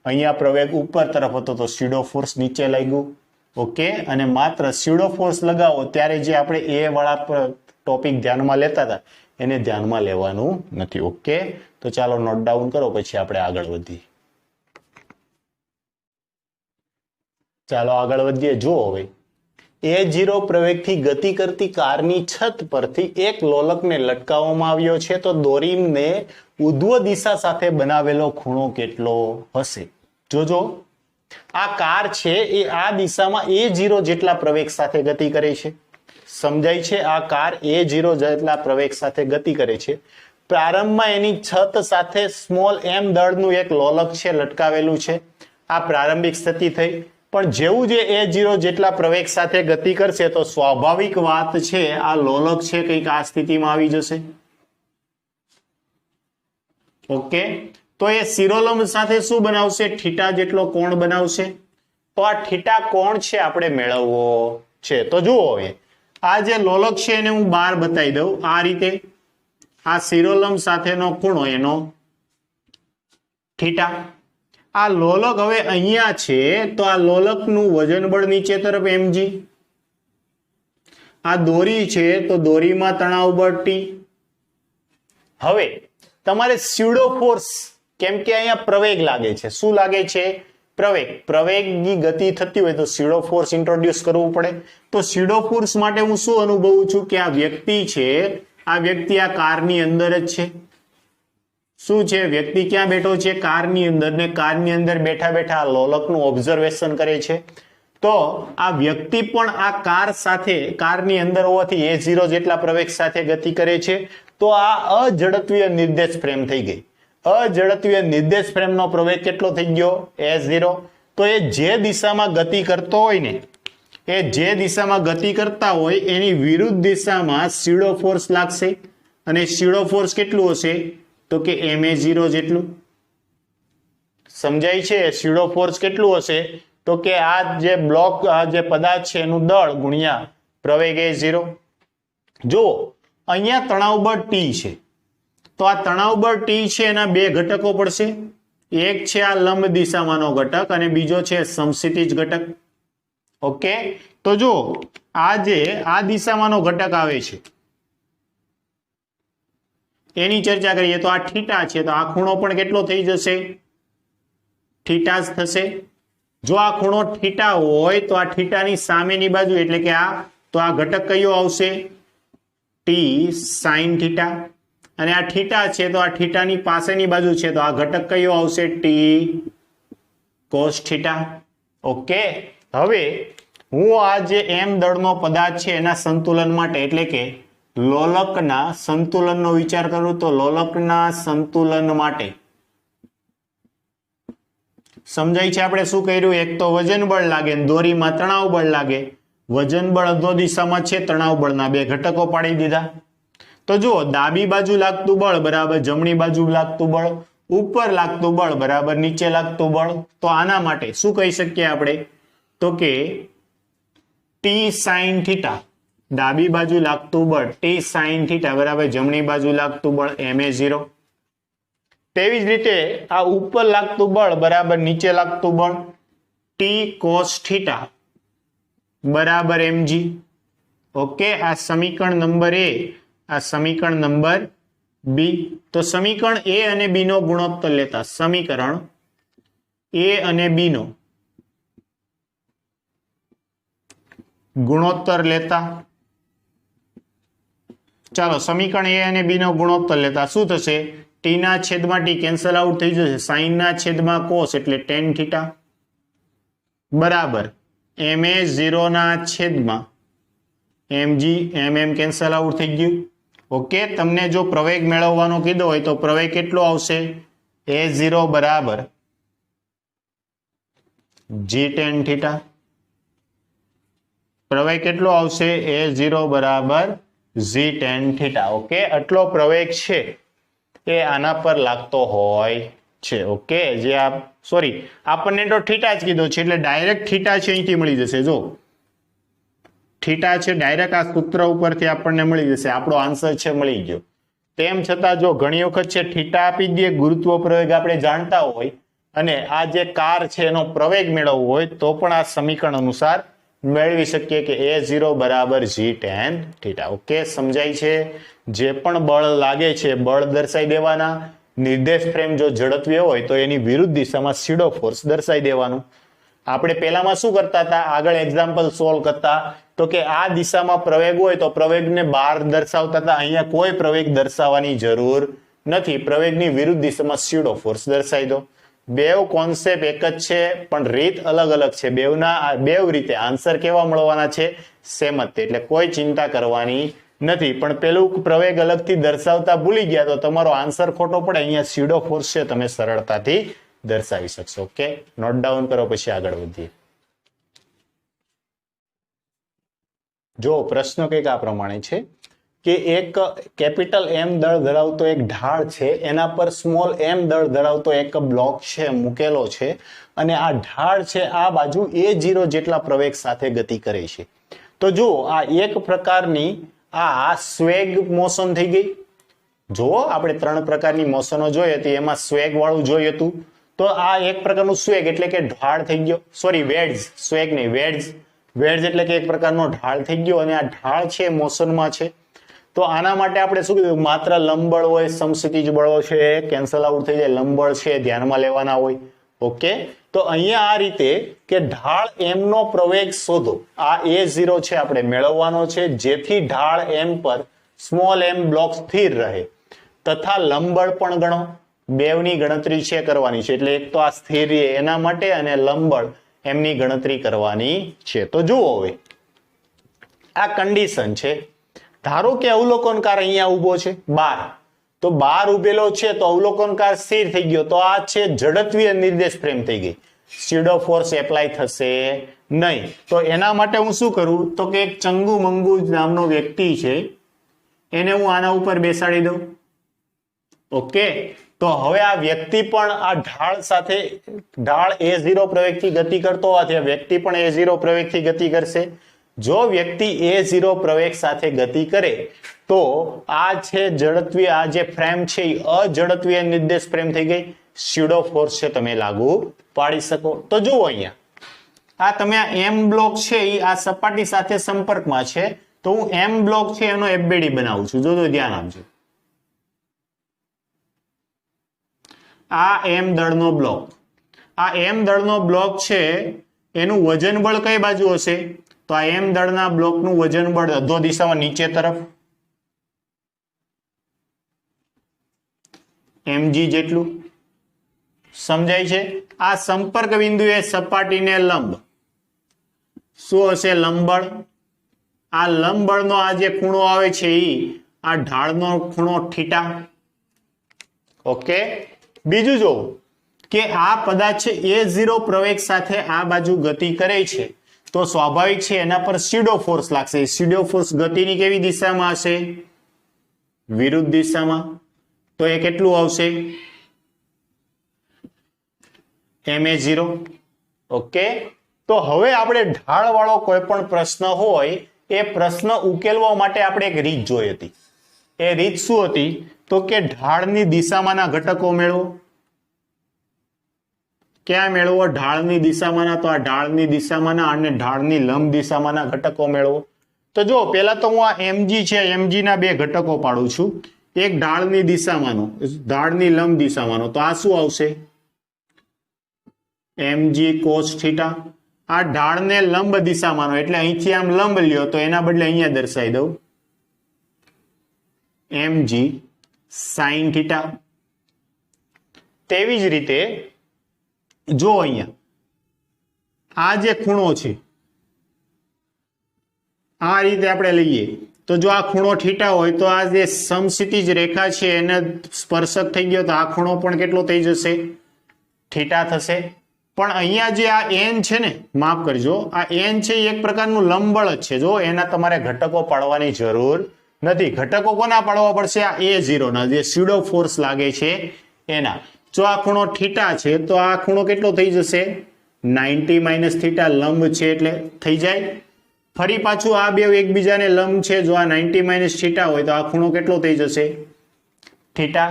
અહીંયા પ્રવેગ ઉપર તરફ હતો તો સ્યુડો ફોર્સ નીચે લાગ્યું. ઓકે, અને માત્ર સ્યુડો ફોર્સ લગાવો ત્યારે જે આપણે એ વાળા ટોપિક ધ્યાનમાં લેતા હતા એને ધ્યાનમાં લેવાનું નથી. ઓકે, તો ચાલો નોટ ડાઉન કરો પછી આપણે આગળ વધીએ. ચાલો આગળ વધીએ. જો હવે A0 પ્રવેગથી ગતિ કરતી કારની છત પરથી એક લોલકને લટકાવવામાં આવ્યો છે, તો દોરીને ઉધ્વ દિશા સાથે બનાવેલો ખૂણો કેટલો હશે? જોજો, આ કાર છે એ આ દિશામાં A0 જેટલા પ્રવેગ સાથે ગતિ કરે છે. સમજાય છે? આ કાર A0 જેટલા પ્રવેગ સાથે ગતિ કરે છે. પ્રારંભમાં એની છત સાથે સ્મોલ m દળનું એક લોલક છે લટકાવેલું છે. આ પ્રારંભિક સ્થિતિ થઈ. પણ જેવું જે A0 જેટલા પ્રવેગ સાથે ગતિ કરશે તો સ્વાભાવિક વાત છે આ લોલક છે કંઈક આ સ્થિતિમાં આવી જશે. ઓકે, તો એ શિરોલંબ સાથે શું બનાવશે? થીટા જેટલો કોણ બનાવશે. તો આ થીટા કોણ છે આપણે મેળવવો છે. તો જુઓ, હવે આ જે લોલક છે એને હું બહાર બતાવી દઉં. આ રીતે આ શિરોલંબ સાથેનો ખૂણો એનો થીટા. આ લોલક હવે અહીંયા છે તો આ લોલકનું વજન બળ નીચે તરફ mg આ દોરી છે તો દોરીમાં તણાવ બળ ટી. હવે તમારે સ્યુડો ફોર્સ, કેમ કે અહીંયા પ્રવેગ લાગે છે. શું લાગે છે? પ્રવેગ. પ્રવેગની ગતિ થતી હોય તો સ્યુડો ફોર્સ ઇન્ટ્રોડ્યુસ કરવું પડે. તો સ્યુડો ફોર્સ માટે હું શું અનુભવું છું કે આ વ્યક્તિ છે, આ વ્યક્તિ આ કારની અંદર જ છે. શું છે? વ્યક્તિ ક્યાં બેઠો છે? કારની અંદર. ને કારની અંદર બેઠા બેઠા લોલકનું ઓબ્ઝર્વેશન કરે છે. તો આ વ્યક્તિ પણ આ કાર સાથે, કારની અંદર હોવાથી a0 જેટલા પ્રવેગ સાથે ગતિ કરે છે. તો આ અઝડપીય નિર્દેશ ફ્રેમ થઈ ગઈ. અઝડપીય નિર્દેશ ફ્રેમનો પ્રવેગ કેટલો થઈ ગયો? a0. તો એ જે દિશામાં ગતિ કરતો હોય ને, એ જે દિશામાં ગતિ કરતા હોય એની વિરુદ્ધ દિશામાં સ્યુડો ફોર્સ લાગશે. અને સ્યુડો ફોર્સ કેટલું હશે? તો કે ma0 જેટલું. સમજાય છે? સ્યુડો ફોર્સ કેટલું હશે? તો કે આ જે બ્લોક, આ જે પદાર્થ છે એનું દળ ગુણ્યા પ્રવેગ a0. જો અહીંયા તણાવ બળ T છે, તો આ તણાવ બળ T છે એના બે ઘટકો પડશે. એક છે આ લંબ દિશામાંનો ઘટક અને બીજો છે સમક્ષિતિજ ઘટક. ઓકે, તો જો આ જે આ દિશામાંનો ઘટક આવે છે એની ચર્ચા કરીએ તો આ થીટા છે, તો આ ખૂણો પણ કેટલો થઈ જશે? થીટા જ થશે. જો આ ખૂણો થીટા હોય તો આ થીટાની સામેની બાજુ એટલે કે આ, તો આ ઘટક કયો આવશે? T sine theta. અને આ થીટા છે તો આ થીટાની પાસેની બાજુ છે તો આ ઘટક કયો આવશે? T cos theta. ઓકે, હવે હું આ જે m દળનો પદાર્થ છે એના સંતુલન માટે એટલે કે લોલકના સંતુલનનો વિચાર કરું તો લોલકના સંતુલન માટે સમજાય છે આપણે શું કર્યું? એક તો વજન બળ લાગે, દોરીમાં તણાવ બળ લાગે. વજન બળ અધો દિશામાં છે, તણાવ બળના બે ઘટકો પાડી દીધા. તો જુઓ, ડાબી બાજુ લાગતું બળ બરાબર જમણી બાજુ લાગતું બળ, ઉપર લાગતું બળ બરાબર નીચે લાગતું બળ. તો આના માટે શું કહી શકીએ આપણે? તો કે ટી સાઇન થીટા, ડાબી બાજુ લાગતું બળ ટી સાઇન થીટા બરાબર જમણી બાજુ લાગતું બળ ma0. તેવી જ રીતે આ ઉપર લાગતું બળ બરાબર નીચે લાગતું બળ ટી કોસ થીટા બરાબર mg. ઓકે, આ સમીકરણ નંબર A, આ સમીકરણ નંબર B. તો સમીકરણ A અને B નો ગુણોત્તર લેતા, સમીકરણ A અને B નો ગુણોત્તર લેતા, ચાલો સમીકરણ A અને B નો ગુણોત્તર લેતા શું થશે? ટી ના છેદમાં ટી કેન્સલ આઉટ થઈ જશે, સાઇન ના છેદમાં કોસ એટલે ટેન થીટા બરાબર ma0 ના છેદમાં mg, mm કેન્સલ આઉટ થઈ ગયું. ઓકે, તમને જો પ્રવેગ મેળવવાનો કીધો હોય તો પ્રવેગ કેટલો આવશે? a0 બરાબર g10 થીટા. પ્રવેગ કેટલો આવશે? a0 બરાબર g10 થીટા. ઓકે, આટલો પ્રવેગ છે એ આના પર લાગતો હોય છે. ઓકે, જે આ સોરી આપણને તો થીટા જ કીધો છે એટલે ડાયરેક્ટ થીટા છે અહીંથી મળી જશે. જો થીટા છે ડાયરેક્ટ આ સૂત્ર ઉપરથી આપણને મળી જશે, આપણો આન્સર છે મળી ગયો. તેમ છતાં જો ઘણી વખત છે થીટા આપી દે, ગુરુત્વ પ્રવેગ આપણે જાણતા હોય અને આ જે કાર છે એનો પ્રવેગ મેળવવો હોય તો પણ આ સમીકરણ અનુસાર મેળવી શકીએ કે a0 બરાબર g10 થીટા. ઓકે, સમજાય છે? જે પણ બળ લાગે છે બળ દર્શાવી દેવાના. નિર્દેશ ફ્રેમ જો ઝડપી હોય તો એની વિરુદ્ધ દિશામાં સ્યુડો ફોર્સ દર્શાવી દેવાનું. આપણે પહેલામાં શું કરતા હતા? આગળ એક્ઝામ્પલ સોલ્વ કરતા તો કે આ દિશામાં પ્રવેગ હોય તો પ્રવેગને બહાર દર્શાવતા હતા. અહીંયા કોઈ પ્રવેગ દર્શાવવાની જરૂર નથી, પ્રવેગની વિરુદ્ધ દિશામાં સ્યુડો ફોર્સ દર્શાવી દો. બેવ કોન્સેપ્ટ એક જ છે પણ રીત અલગ અલગ છે. બેવ રીતે આન્સર કેવા મળવાના છે? સેમ જ. એટલે કોઈ ચિંતા કરવાની નથી. પણ પેલું પ્રવેગ અલગથી દર્શાવતા ભૂલી ગયા તો તમારો આન્સર ખોટો પડે. અહીંયા સ્યુડો ફોર્સ છે તમે સરળતાથી દર્શાવી શકશો. ઓકે, નોટ ડાઉન કરો પછી આગળ વધીએ. જો પ્રશ્ન કંઈક આ પ્રમાણે છે કે એક કેપિટલ M દળ ધરાવતો એક ઢાળ છે, એના પર સ્મોલ m દળ ધરાવતો એક બ્લોક છે મૂકેલો છે અને આ ઢાળ છે આ બાજુ a0 જેટલા પ્રવેગ સાથે ગતિ કરે છે. તો જો આ એક પ્રકારની આ સ્વેગ મોશન થઈ ગઈ. જો આપણે 3 પ્રકારની મોશનો જોઈ હતી એમાં સ્વેગ વાળું જોયું હતું, તો આ એક પ્રકારનું સ્વેગ એટલે કે ઢાળ થઈ ગયો. સોરી, વેડ્સ, સ્વેગ નહીં, વેડ્સ. વેડ્જ એટલે કે એક પ્રકારનો ઢાળ થઈ ગયો અને આ ઢાળ છે મોશનમાં છે. તો આના માટે આપણે શું કીધું, માત્ર લંબબળ હોય, સમસ્થિતિજ બળો છે કેન્સલ આઉટ થઈ જાય, લંબબળ છે ધ્યાનમાં લેવાના હોય. ઓકે, તો અહીંયા આ રીતે કે ઢાળ m નો પ્રવેગ શોધો. આ a0 છે આપણે મેળવવાનો છે, જેથી ઢાળ m પર સ્મોલ m બ્લોક સ્થિર રહે તથા લંબબળ પણ ગણો. બેવની ગણતરી છે કરવાની છે, એટલે એક તો આ સ્થિર રહે એના માટે અને લંબબળ એમની ગણતરી કરવાની છે. તો જુઓ હવે આ કન્ડિશન છે. ધારો કે અવલોકનકાર અહીંયા ઉભો છે 12, તો 12 ઉભેલો છે તો અવલોકનકાર સ્થિર થઈ ગયો, તો આ છે ઝડપીય નિર્દેશ ફ્રેમ થઈ ગઈ, સ્યુડો ફોર્સ એપ્લાય થશે નહીં. તો એના માટે હું શું કરું, તો કે એક ચંગુ મંગુ નામનો વ્યક્તિ છે એને હું આના ઉપર બેસાડી દઉં. ઓકે, તો હવે આ વ્યક્તિ પણ આ ઢાળ સાથે, ઢાળ a0 પ્રવેગથી ગતિ કરતો હોવાથી આ વ્યક્તિ પણ a0 પ્રવેગથી ગતિ કરશે. જો વ્યક્તિ a0 પ્રવેગ સાથે ગતિ કરે તો આ છે ઝડપીય, આ જે ફ્રેમ છે એ અઝડપીય નિર્દેશ ફ્રેમ થઈ ગઈ, સ્યુડો ફોર્સ છે તમે લાગુ પાડી શકો. તો જુઓ અહીંયા આ તમે આ m બ્લોક છે એ આ સપાટી સાથે સંપર્કમાં છે, તો હું m બ્લોક છે એનો FBD બનાવું છું. જો ધ્યાન આપજો, આ m દળનો બ્લોક, આ m દળનો બ્લોક છે એનું વજન બળ કઈ બાજુ હશે, તો આ m દળના બ્લોકનું વજન બળ અધો દિશામાં નીચે તરફ mg જેટલું. સમજાય છે? આ સંપર્ક બિંદુએ સપાટીને લંબ શું હશે, લંબબળ. આ લંબબળનો આ જે ખૂણો આવે છે એ આ ઢાળનો ખૂણો થીટા. ઓકે, બીજું જોવું કે આ પદાર્થ છે a0 પ્રવેગ સાથે આ બાજુ ગતિ કરે છે, તો સ્વાભાવિક છે એના પર સ્યુડો ફોર્સ લાગશે. સ્યુડો ફોર્સ ગતિની કેવી દિશામાં હશે, વિરુદ્ધ દિશામાં. તો એ કેટલું આવશે, ma0. ઓકે, તો હવે આપણે ઢાળ વાળો કોઈ પણ પ્રશ્ન હોય એ પ્રશ્ન ઉકેલવા માટે આપણે એક રીત જોઈ હતી. એ રીત શું હતી, તો કે ઢાળની દિશામાંના ઘટકો મેળવો. ક્યાં મેળવો, ઢાળની દિશામાંના. તો આ ઢાળની દિશામાંના અને ઢાળની લંબ દિશામાંના ઘટકો મેળવો. તો જો પેલા તો હું આ mg છે, mg ના બે ઘટકો પાડું છું. એક ઢાળની દિશામાંનો, ઢાળની લંબ દિશામાંનો, તો આ શું આવશે, mg cos થીટા. આ ઢાળને લંબ દિશામાંનો એટલે અહીંથી આમ લંબ લ્યો તો એના બદલે અહીંયા દર્શાવી દઉં mg sin થીટા. તેવી જ રીતે જો અહીંયા આ જે ખૂણો છે આ રીતે આપણે લઈએ, તો જો આ ખૂણો થીટા હોય તો આ જે સમક્ષિતિજ રેખા છે એને સ્પર્શક થઈ ગયો તો આ ખૂણો પણ કેટલો થઈ જશે, થીટા થશે. પણ અહીંયા જે આ n છે ને, માફ કરજો, આ n છે એક પ્રકારનું લંબબળ જ છે. જો એના તમારે ઘટકો પાડવાની જરૂર નથી. ઘટકો કોના પાડવા પડશે, આ a0 ના જે સ્યુડો ફોર્સ લાગે છે એના. જો આ ખૂણો થીટા છે તો આ ખૂણો કેટલો થઈ જશે, 90 માઇનસ થીટા, લંબ છે એટલે થઈ જાય. ફરી પાછું આ બે એકબીજાને લંબ છે, જો આ 90 માઇનસ થીટા હોય તો આ ખૂણો કેટલો થઈ જશે, થીટા.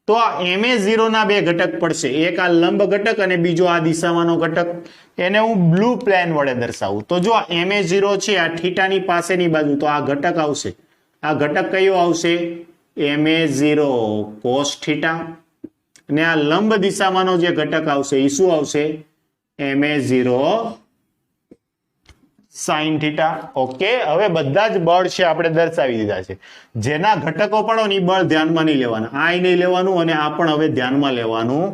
તો આ ma0 ના બે ઘટક પડશે, એક આ લંબ ઘટક અને બીજો આ દિશામાંનો ઘટક. એને હું બ્લુ પ્લેન વડે દર્શાવું. તો જો આ ma0 છે આ થીટાની પાસેની બાજુ, તો આ ઘટક આવશે. આ ઘટક કયો આવશે, ma0 cos થીટા. અને આ લંબ દિશામાંનો જે ઘટક આવશે એ શું આવશે, ma0 sin થીટા. ઓકે, હવે બધા જ બળ છે આપણે દર્શાવી દીધા છે. જેના ઘટકો પડો ને એ બળ ધ્યાનમાં નહીં લેવાના, આ નહીં લેવાનું અને આ પણ હવે ધ્યાનમાં લેવાનું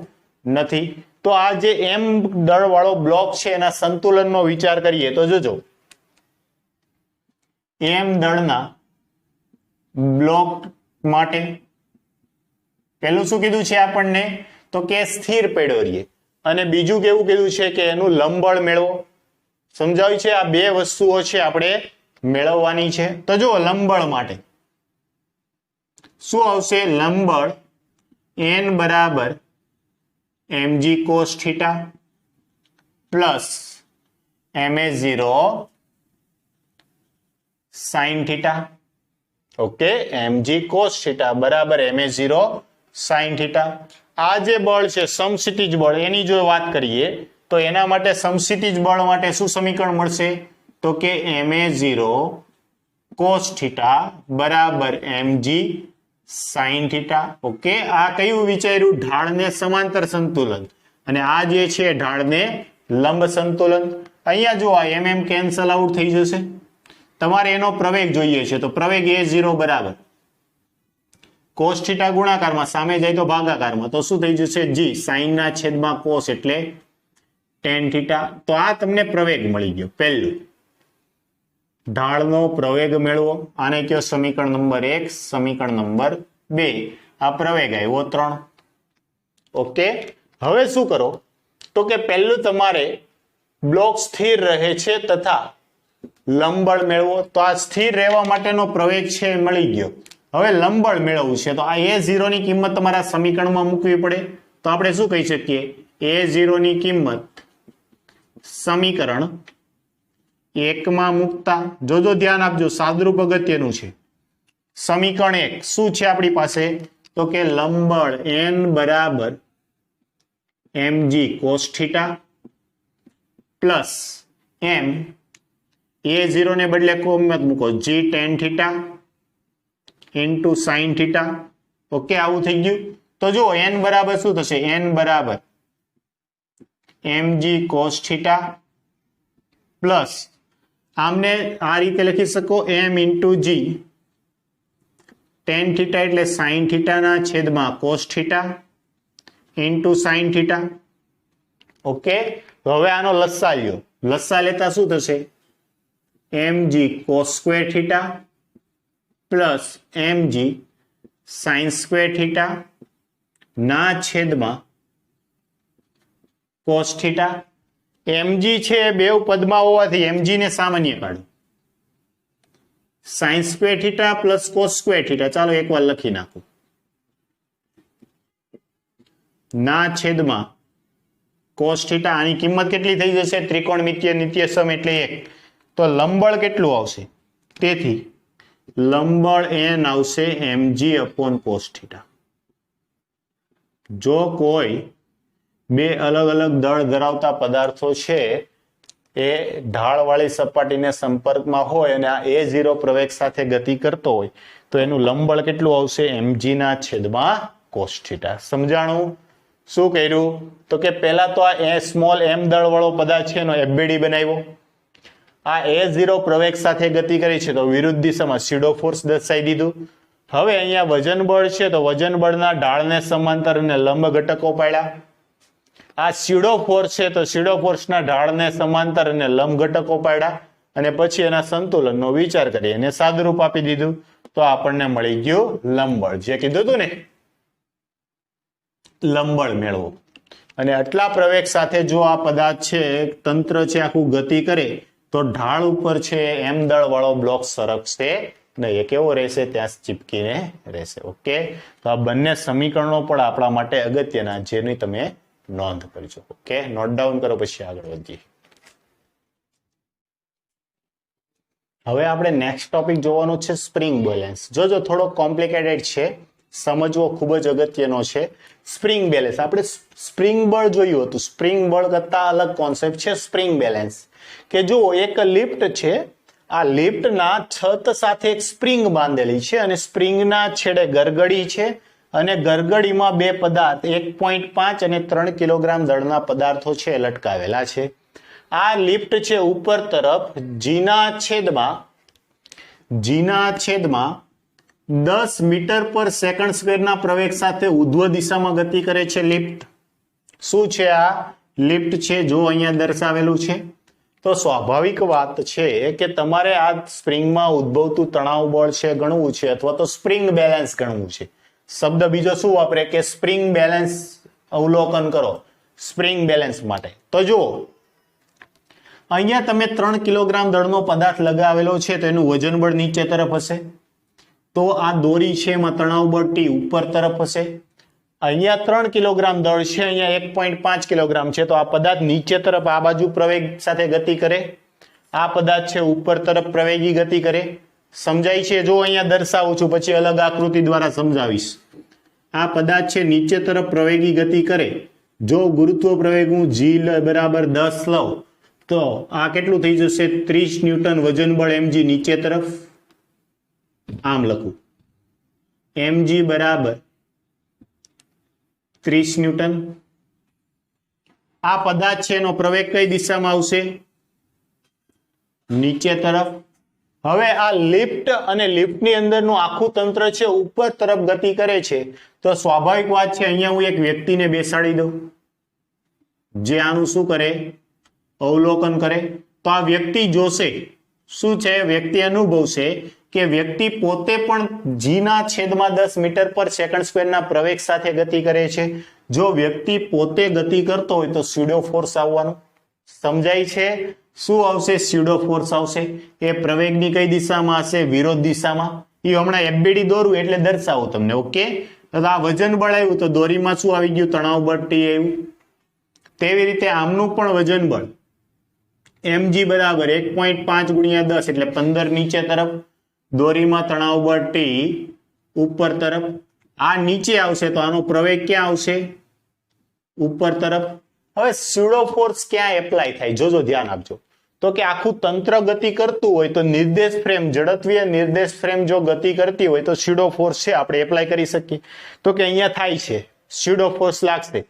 નથી. તો આ જે m દળ વાળો બ્લોક છે એના સંતુલનનો વિચાર કરીએ તો જોજો, m દળના બ્લોક માટે પેલું શું કીધું છે આપણને, તો કે સ્થિર પડ્યો રહીએ. અને બીજું કેવું કીધું છે કે એનું લંબબળ મેળવો. સમજાવ્યું છે? આ બે વસ્તુઓ છે આપણે મેળવવાની છે. તો જો લંબબળ માટે શું આવશે, લંબબળ n બરાબર mg cos theta plus ma0 sin theta. Okay, mg cos theta બરાબર ma0 sin થીટા. આ જે બળ છે સમક્ષિતિજ બળ, એની જો વાત કરીએ તો એના માટે સમક્ષિતિજ બળ માટે શું સમીકરણ મળશે, તો કે ma0 cos થીટા બરાબર mg sin થીટા. ઓકે, આ કયું વિચાર્યું? ઢાળને સમાંતર સંતુલન, અને આ જે છે ઢાળને લંબ સંતુલન. અહીંયા જો આ mm કેન્સલ આઉટ થઈ જશે. તમારે એનો પ્રવેગ જોઈએ છે, તો પ્રવેગ a0 બરાબર cos થીટા ગુણાકારમાં સામે જાય તો ભાગાકારમાં, તો શું થઈ જશે? g sin ના છેદમાં cos એટલે tan થીટા. તો આ તમને પ્રવેગ મળી ગયો. પહેલું ઢાળનો પ્રવેગ મેળવો, આને કયો સમીકરણ નંબર 1, સમીકરણ નંબર 2. આ પ્રવેગ આવ્યો 3. ઓકે, હવે શું કરો તો કે પહેલું તમારે બ્લોક સ્થિર રહે છે તથા લંબબળ મેળવો. તો આ સ્થિર રહેવા માટેનો પ્રવેગ છે મળી ગયો. હવે લંબબળ મેળવવું છે, તો આ a0 ની કિંમત તમારા સમીકરણમાં મૂકવી પડે. તો આપણે શું કહી શકીએ? a0 ની કિંમત સમીકરણ 1 માં મૂકતા, જોજો ધ્યાન આપજો, સાદરૂપ અગત્યનું છે. સમીકરણ 1 શું છે આપણી પાસે? તો કે લંબબળ n બરાબર mg cos theta plus m a0 ને બદલે કિંમત મૂકો g tan theta into sin theta. Okay, આવું થઈ ગયું. તો જો n બરાબર શું થશે? n બરાબર mg cos થીટા પ્લસ આમને આ રીતે લખી શકો m into g tan theta એટલે sin થીટાના છેદમાં cos theta into sin theta. Okay, હવે આનો લસા લ્યો. લસા લેતા શું થશે? mg cos square theta plus mg sin square theta ના છેદમાં cos થીટા. mg છે બે પદમાં હોવાથી mg ને સામાન્ય કાઢો. sin square theta plus cos square theta, ચાલો એકવાર લખી નાખો, ના છેદમાં cos થીટા. આની કિંમત કેટલી થઈ જશે? ત્રિકોણમિતીય નિત્યસમ એટલે 1. તો લંબબળ કેટલું આવશે? તેથી લંબબળ n આવશે mg upon cos થીટા. જો કોઈ બે અલગ અલગ દળ ધરાવતા પદાર્થો છે એ ઢાળવાળી સપાટીને સંપર્કમાં હોય અને આ a0 પ્રવેગ સાથે ગતિ કરતો હોય તો એનું લંબબળ કેટલું આવશે? mg ના છેદમાં cos થીટા. સમજાણું? શું કર્યું? તો કે પહેલા તો આ સ્મોલ m દળ વાળો પદાર્થ છે એનો fbd બનાવ્યો. આ a0 પ્રવેગ સાથે ગતિ કરી છે તો વિરુદ્ધ દિશામાં સ્યુડો ફોર્સ દર્શાવી દીધું. હવે અહીંયા વજન બળ છે તો વજન બળના ઢાળને સમાંતર અને લંબ ઘટકો પાડ્યા. આ સ્યુડો ફોર્સ છે તો સ્યુડો ફોર્સના ઢાળને સમાંતર અને લંબ ઘટકો પાડ્યા, અને પછી એના સંતુલનનો વિચાર કરી એને સાદુરૂપ આપી દીધું. તો આપણને મળી ગયું લંબબળ. જે કીધું હતું ને, લંબબળ મેળવો. અને આટલા પ્રવેગ સાથે જો આ પદાર્થ છે તંત્ર છે આખું ગતિ કરે તો ઢાળ ઉપર છે m દળ વાળો બ્લોક સરકશે નહીં. એ કેવો રહેશે? ત્યાં ચીપકીને રહેશે. ઓકે, તો આ બંને સમીકરણો પણ આપણા માટે અગત્યના, જેની તમે નોંધ કરજો. ઓકે, નોટ ડાઉન કરો, પછી આગળ વધીએ. હવે આપણે નેક્સ્ટ ટોપિક જોવાનું છે સ્પ્રિંગ બેલેન્સ. જોજો થોડો કોમ્પ્લિકેટેડ છે, સમજવો ખૂબ જ અગત્યનો છે. સ્પ્રિંગ બેલેન્સ આપણે સ્પ્રિંગ બળ જોયું હતું. સ્પ્રિંગ બળ કરતા અલગ કોન્સેપ્ટ છે સ્પ્રિંગ બેલેન્સ. કે જો એક લિફ્ટ છે, આ લિફ્ટના છત સાથે એક સ્પ્રિંગ બાંધેલી છે અને સ્પ્રિંગના છેડે ગરગડી છે અને ગરગડીમાં બે પદાર્થ 1.5 અને 3 કિલોગ્રામ દળના પદાર્થો છે લટકાવેલા છે. આ લિફ્ટ છે ઉપર તરફ જીના છેદમાં 10 મીટર પર સેકન્ડ સ્ક્વેરના પ્રવેગ સાથે ઉધ્વ દિશામાં ગતિ કરે છે લિફ્ટ. શું છે આ? લિફ્ટ છે, જો અહીંયા દર્શાવેલું છે. તો સ્વાભાવિક વાત છે કે તમારે આ સ્પ્રિંગમાં ઉદ્ભવતું તણાવ બળ છે ગણવું છે, અથવા તો સ્પ્રિંગ બેલેન્સ ગણવું છે. શબ્દ બીજો શું વાપરે કે સ્પ્રિંગ બેલેન્સ. અવલોકન કરો સ્પ્રિંગ બેલેન્સ માટે. તો જુઓ, અહીંયા તમે 3 કિલોગ્રામ દળનો પદાર્થ લગાવેલો છે તો એનું વજન બળ નીચે તરફ હશે. તો આ દોરી છે એમાં તણાવ બળ T ઉપર તરફ હશે. અહીંયા 3 કિલોગ્રામ દળ છે, અહીંયા 1.5 કિલોગ્રામ છે, તો આ પદાર્થ નીચે તરફ આ બાજુ પ્રવેગ સાથે ગતિ કરે, આ પદાર્થ છે ઉપર તરફ પ્રવેગી ગતિ કરે. સમજાય છે? જો અહીંયા દર્શાવું છું, પછી અલગ આકૃતિ દ્વારા સમજાવીશ. આ પદાર્થ છે નીચે તરફ પ્રવેગી ગતિ કરે. જો ગુરુત્વ પ્રવેગ હું g બરાબર 10 લઉં તો આ કેટલું થઈ જશે 30 ન્યૂટન વજન બળ mg નીચે તરફ આમ લખું mg બરાબર 30 ન્યૂટન આ પદાર્થ છે એનો પ્રવેગ કઈ દિશામાં આવશે નીચે તરફ હવે આ લિફ્ટ અને લિફ્ટની અંદરનું આખું તંત્ર છે ઉપર તરફ ગતિ કરે છે તો સ્વાભાવિક વાત છે અહીંયા હું એક વ્યક્તિને બેસાડી દઉં જે આનું શું કરે અવલોકન કરે તો આ વ્યક્તિ જોશે શું છે વ્યક્તિ અનુભવશે કે વ્યક્તિ પોતે પણ g ના છેદમાં 10 મીટર પર સેકન્ડ સ્ક્વેરના પ્રવેગ સાથે ગતિ કરે છે જો વ્યક્તિ પોતે ગતિ કરતો હોય તો સ્યુડો ફોર્સ આવવાનો સમજાય છે શું આવશે સ્યુડો ફોર્સ આવશે એ પ્રવેગની કઈ દિશામાં હશે વિરોધ દિશામાં એ હમણાં એફબીડી દોરું એટલે દર્શાવું તમને ઓકે તો આ વજન બળ આવ્યું તો દોરીમાં શું આવી ગયું તણાવ બળ ટી આવ્યું તેવી રીતે આમનું પણ વજન બળ mg બરાબર 1.5 ગુણ્યા 10 એટલે 15 નીચે તરફ દોરીમાં તણાવ બળ ટી ઉપર તરફ આ નીચે આવશે તો આનો પ્રવેગ ક્યાં આવશે ઉપર તરફ હવે સ્યુડો ફોર્સ ક્યાં એપ્લાય થાય જોજો ધ્યાન આપજો તો કે આખું તંત્ર ગતિ કરતું હોય તો નિર્દેશ ફ્રેમ ઝડપીય નિર્દેશ ફ્રેમ જો ગતિ કરતી હોય તો સ્યુડો ફોર્સ છે આપણે એપ્લાય કરી શકીએ તો કે અહીંયા થાય છે સ્યુડો ફોર્સ લાગશે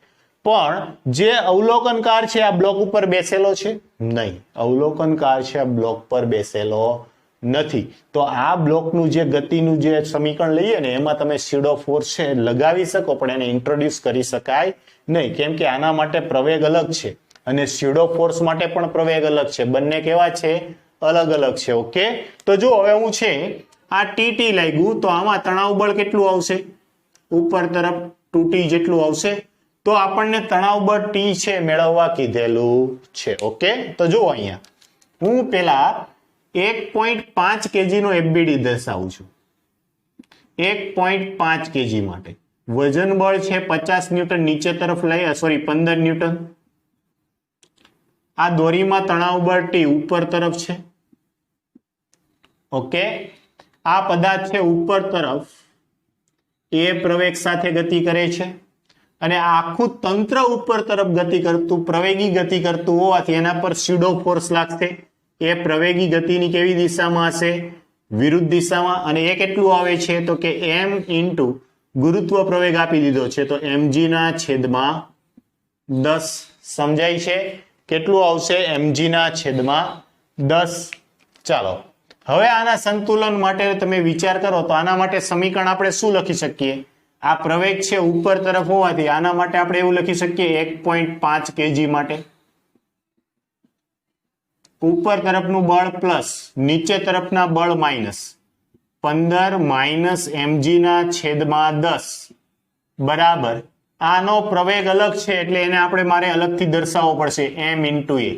પણ જે અવલોકનકાર છે આ બ્લોક ઉપર બેસેલો છે નહીં અવલોકનકાર છે આ બ્લોક પર બેસેલો નથી તો આ બ્લોકનું જે ગતિનું જે સમીકરણ લઈએ ને એમાં તમે સ્યુડો ફોર્સ છે લગાવી શકો પણ એને ઇન્ટ્રોડ્યુસ કરી શકાય નહીં કેમ કે આના માટે પ્રવેગ અલગ છે અને સ્યુડો ફોર્સ માટે પણ પ્રવેગ અલગ છે બંને કેવા છે અલગ અલગ છે ઓકે તો જો હવે હું છે આ ટી લાગ્યું તો આમાં તણાવ બળ કેટલું આવશે ઉપર તરફ 2t જેટલું આવશે તો આપણને તણાવ બળ ટી છે મેળવવા કીધેલું છે ઓકે તો જો અહીંયા હું પેલા 1.5 kg નો એફબીડી દર્શાવું છું 1.5 kg માટે વજન બળ છે 50 ન્યૂટન નીચે તરફ લઈ 15 ન્યૂટન આ દોરીમાં તણાવ બળ ટી ઉપર તરફ છે ઓકે આ પદાર્થ છે ઉપર તરફ એ પ્રવેગ સાથે ગતિ કરે છે અને આખું તંત્ર ઉપર તરફ ગતિ કરતું પ્રવેગી ગતિ કરતું હોવાથી એના પર સ્યુડો ફોર્સ લાગશે એ પ્રવેગી ગતિની કેવી દિશામાં હશે વિરુદ્ધ દિશામાં અને એ કેટલું આવે છે તો કે m ઇન્ટુ ગુરુત્વ પ્રવેગ આપી દીધો છે તો mg ના છેદમાં 10 સમજાય છે કેટલું આવશે mg ના છેદમાં 10 ચાલો હવે આના સંતુલન માટે તમે વિચાર કરો તો આના માટે સમીકરણ આપણે શું લખી શકીએ આ પ્રવેગ છે ઉપર તરફ હોવાથી આના માટે આપણે એવું લખી શકીએ 1.5 kg માટે ઉપર તરફનું બળ પ્લસ નીચે તરફના બળ માઇનસ 15 માઇનસ mg ના છેદમાં 10 બરાબર આનો પ્રવેગ અલગ છે એટલે એને આપણે મારે અલગથી દર્શાવવો પડશે m ઇન્ટુ a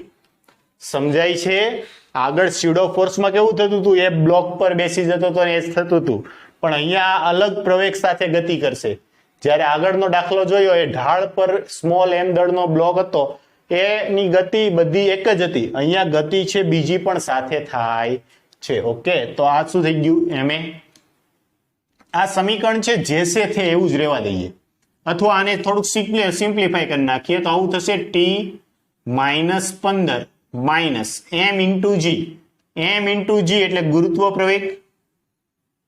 સમજાય છે આગળ સ્યુડો ફોર્સમાં કેવું થતું હતું એ બ્લોક પર બેસી જતો હતો એ જ થતું હતું પણ અહીંયા અલગ પ્રવેગ સાથે ગતિ કરશે જ્યારે આગળનો દાખલો જોયો એ ઢાળ પર સ્મોલ m દળનો બ્લોક હતો એની ગતિ બધી એક જ હતી અહીંયા ગતિ છે બીજી પણ સાથે થાય છે ઓકે તો આ શું થઈ ગયું ma આ સમીકરણ છે જે છે તે એવું જ રહેવા દઈએ અથવા આને થોડુંક સિમ્પ્લિફાય કરી નાખીએ તો આવું થશે t minus 15 minus m into g એટલે ગુરુત્વ પ્રવેગ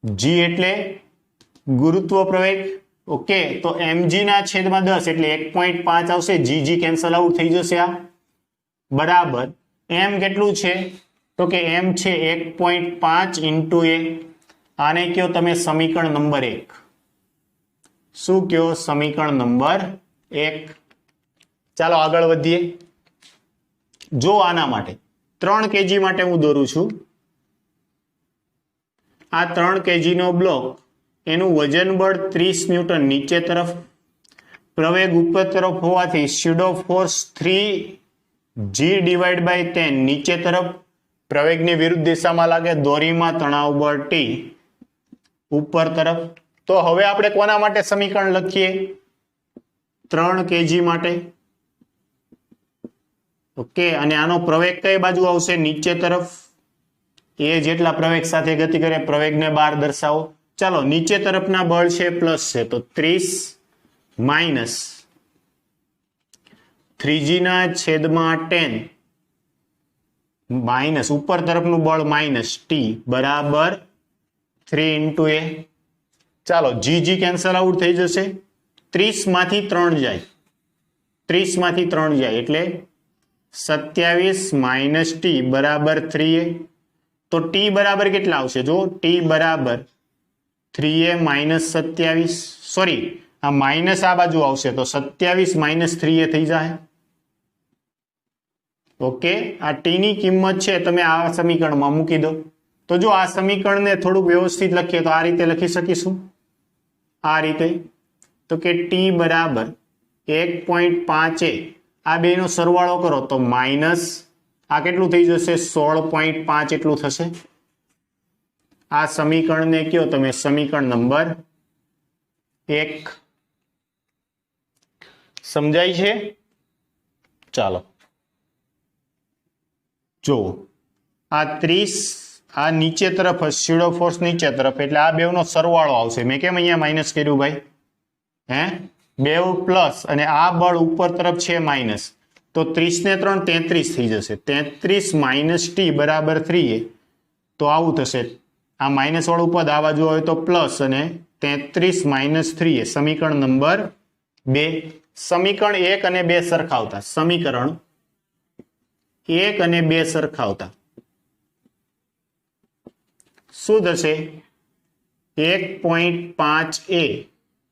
g એટલે ગુરુત્વ પ્રવેગ ઓકે તો mg ના છેદમાં 10 એટલે 1.5 આવશે g કેન્સલ આઉટ થઈ જશે આ બરાબર m કેટલું છે તો કે m છે 1.5 ઇન્ટુ a આને કયો તમે સમીકરણ નંબર 1 શું કયો સમીકરણ નંબર 1 ચાલો આગળ વધીએ જો આના માટે 3 kg માટે હું દોરું છું આ 3 kg નો બ્લોક એનું વજન બળ 30 ન્યૂટન નીચે તરફ પ્રવેગ ઉપર તરફ હોવાથી સ્યુડો ફોર્સ 3g/10 નીચે તરફ પ્રવેગની વિરુદ્ધ દિશામાં લાગે દોરીમાં તણાવ બળ t ઉપર તરફ તો હવે આપણે કોના માટે સમીકરણ લખીએ 3 kg માટે ઓકે અને આનો પ્રવેગ કઈ બાજુ આવશે નીચે તરફ એ જેટલા પ્રવેગ સાથે ગતિ કરે પ્રવેગને બહાર દર્શાવો ચાલો નીચે તરફના બળ છે પ્લસ છે તો 30 માઇનસ 3g ના છેદમાં 10 માઇનસ ઉપર તરફનું બળ માઇનસ ટી બરાબર 3 ઇન્ટુ એ. ચાલો જી કેન્સલ આઉટ થઈ જશે. 30 માંથી 3 જાય, 30 માંથી 3 જાય એટલે 27 માઇનસ ટી બરાબર 3a. તો ટી બરાબર કેટલા આવશે? જો ટી બરાબર 3a માઇનસ 27, સોરી આ માઇનસ આ બાજુ આવશે તો 27 માઇનસ 3a થઈ જાય. ઓકે, આ ટી ની કિંમત છે તમે આ સમીકરણમાં મૂકી દો. તો જો આ સમીકરણને થોડુંક વ્યવસ્થિત લખીએ તો આ રીતે લખી શકીશું, આ રીતે. તો કે ટી બરાબર 1.5a, આ બેનો સરવાળો કરો તો માઇનસ આ કેટલું થઈ જશે? 16.5 એટલું થશે. આ સમીકરણને કયો તમે સમીકરણ નંબર 1. સમજાય છે? ચાલો જો આ 30 આ નીચે તરફ સ્યુડો ફોર્સ નીચે તરફ એટલે આ બેવનો સરવાળો આવશે. મેં કેમ અહીંયા માઇનસ કર્યું ભાઈ? હે, બેવ પ્લસ અને આ બળ ઉપર તરફ છે માઇનસ, તો 30 ને 3 33 થઈ જશે. 33 માઇનસ ટી બરાબર 3a. તો આવું થશે. આ માઇનસ વાળું પદ આ બાજુ આવે તો પ્લસ અને 33 માઇનસ 3a. સમીકરણ નંબર 2. સમીકરણ 1 અને 2 સરખાવતા, સમીકરણ 1 અને 2 સરખાવતા શું થશે? 1.5a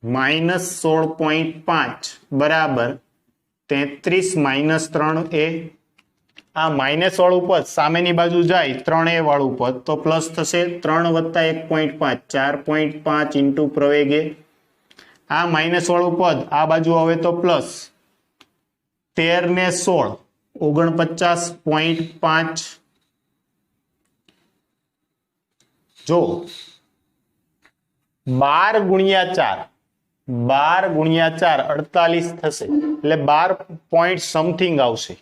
માઇનસ 16.5 બરાબર 33 માઇનસ 3a. આ માઇનસ વાળું પદ સામેની બાજુ જાય 3a વાળું પદ તો પ્લસ થશે. 3 વત્તા 1.5 4.5 ઇન્ટુ પ્રવેગ એ. આ માઇનસ વાળું પદ આ બાજુ આવે તો પ્લસ 13 ને 16 49.5. જો 12 ગુણ્યા 4 48 થશે એટલે 12 પોઈન્ટ સમથિંગ આવશે.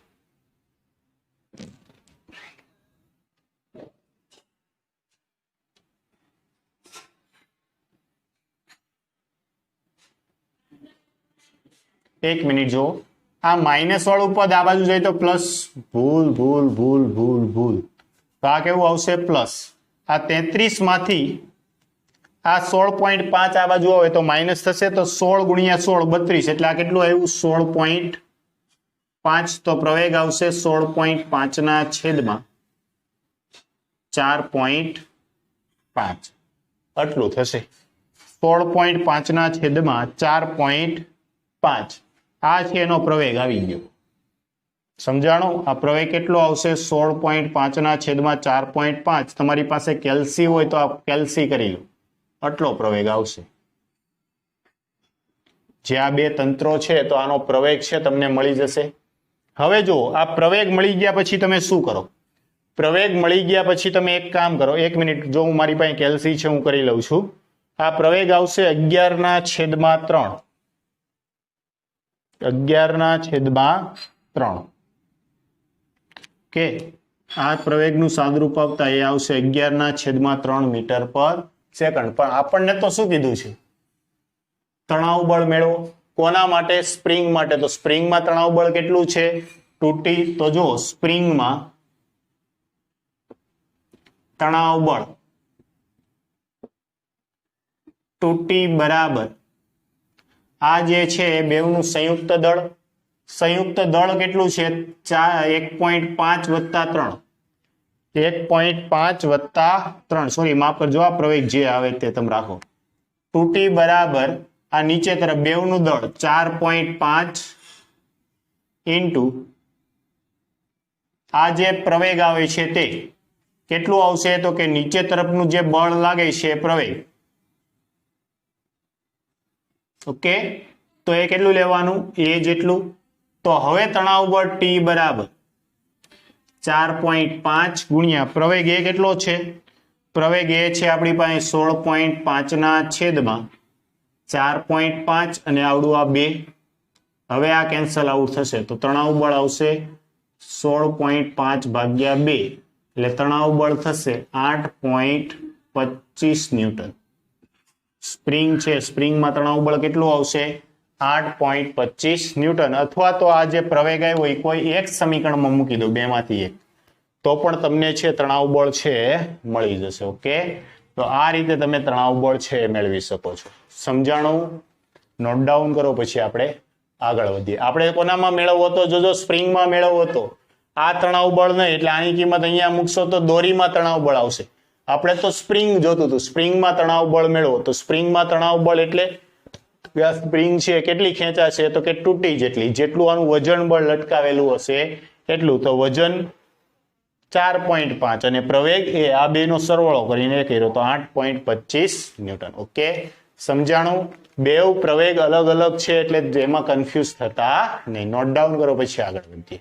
એક મિનિટ જો આ માઇનસ વાળું પદ આ બાજુ જાય તો પ્લસ, ભૂલ ભૂલ ભૂલ ભૂલ ભૂલ. તો આ કેવું આવશે? પ્લસ. આ 33 માંથી આ 16.5 આ બાજુ આવે તો માઇનસ થશે તો 16 ગુણ્યા 16 32 એટલે આ કેટલું આવ્યું? 16.5. તો પ્રવેગ આવશે 16.5 ના છેદમાં 4.5 આટલું થશે. 16.5 ના છેદમાં 4.5 આ છે એનો પ્રવેગ આવી ગયો. સમજાણું? આ પ્રવેગ કેટલો આવશે? 16.5 ના છેદમાં 4.5. તમારી પાસે કેલ્સી હોય તો આ કેલ્સી કરી લો, આટલો પ્રવેગ આવશે. જે આ બે તંત્રો છે તો આનો પ્રવેગ છે તમને મળી જશે. હવે જો આ પ્રવેગ મળી ગયા પછી તમે શું કરો? પ્રવેગ મળી ગયા પછી તમે એક કામ કરો, 1 મિનિટ જો હું મારી પાસે કેલ્સી છે હું કરી લઉં છું. આ પ્રવેગ આવશે 11 ના છેદમાં 3. 11 ના છેદમાં 3. કે આ પ્રવેગનું સાદુરૂપ આપતા એ આવશે 11 ના છેદમાં 3 મીટર પર સેકન્ડ. પણ આપણને તો શું કીધું છે? તણાવ બળ મેળવો. કોના માટે? સ્પ્રિંગ માટે. તો સ્પ્રિંગમાં તણાવ બળ કેટલું છે? 2t. તો જો સ્પ્રિંગમાં તણાવ બળ 2t બરાબર આ જે છે બેવનું સંયુક્ત દળ. સંયુક્ત દળ કેટલું છે? 1.5 વત્તા 3. 1.5 વત્તા 3, સોરી માફ કરજો, આ પ્રવેગ જે આવે તે તમે રાખો. 2t બરાબર આ નીચે તરફ બેવનું દળ 4.5 ઇન્ટુ આ જે પ્રવેગ આવે છે તે કેટલું આવશે? તો કે નીચે તરફનું જે બળ લાગે છે પ્રવેગ. ઓકે, તો એ કેટલું લેવાનું? એ જેટલું. તો હવે તણાવ બળ T બરાબર 4.5 ગુણ્યા પ્રવેગ એ કેટલો છે? પ્રવેગ એ છે આપણી પાસે 16.5 ના છેદમાં 4.5 અને આવડું આ 2. હવે આ કેન્સલ આઉટ થશે તો તણાવ બળ આવશે 16.5 ભાગ્યા 2 એટલે તણાવ બળ થશે 8.25 ન્યૂટન. સ્પ્રિંગ છે, સ્પ્રિંગમાં તણાવ બળ કેટલું આવશે? 8.25 ન્યૂટન. અથવા તો આ જે પ્રવેગ આવ્યો એ કોઈ એક સમીકરણમાં મૂકી દો, બેમાંથી એક. તો પણ તમને છે તણાવ બળ છે મળી જશે. ઓકે, તો આ રીતે તમે તણાવ બળ છે મેળવી શકો છો. સમજાણું? નોટ ડાઉન કરો, પછી આપણે આગળ વધીએ. આપણે કોનામાં મેળવવો હતો? જોજો, સ્પ્રિંગમાં મેળવવો હતો. આ તણાવ બળ નહીં, એટલે આની કિંમત અહીંયા મૂકશો તો દોરીમાં તણાવ બળ આવશે. આપણે તો સ્પ્રિંગ જોતું હતું, સ્પ્રિંગમાં તણાવ બળ મેળવો. તો સ્પ્રિંગમાં તણાવ બળ એટલે સ્પ્રિંગ છે કેટલી ખેંચાશે? તો કે તૂટી જેટલી, જેટલું આનું વજન બળ લટકાવેલું હશે એટલું. તો વજન 4.5 અને પ્રવેગ એ આ બેનો સરવાળો કરીને કર્યો તો 8.25 ન્યૂટન. ઓકે, સમજાણું? બેવ પ્રવેગ અલગ અલગ છે એટલે એમાં કન્ફ્યુઝ થતા નહીં. નોટ ડાઉન કરો, પછી આગળ વધીએ.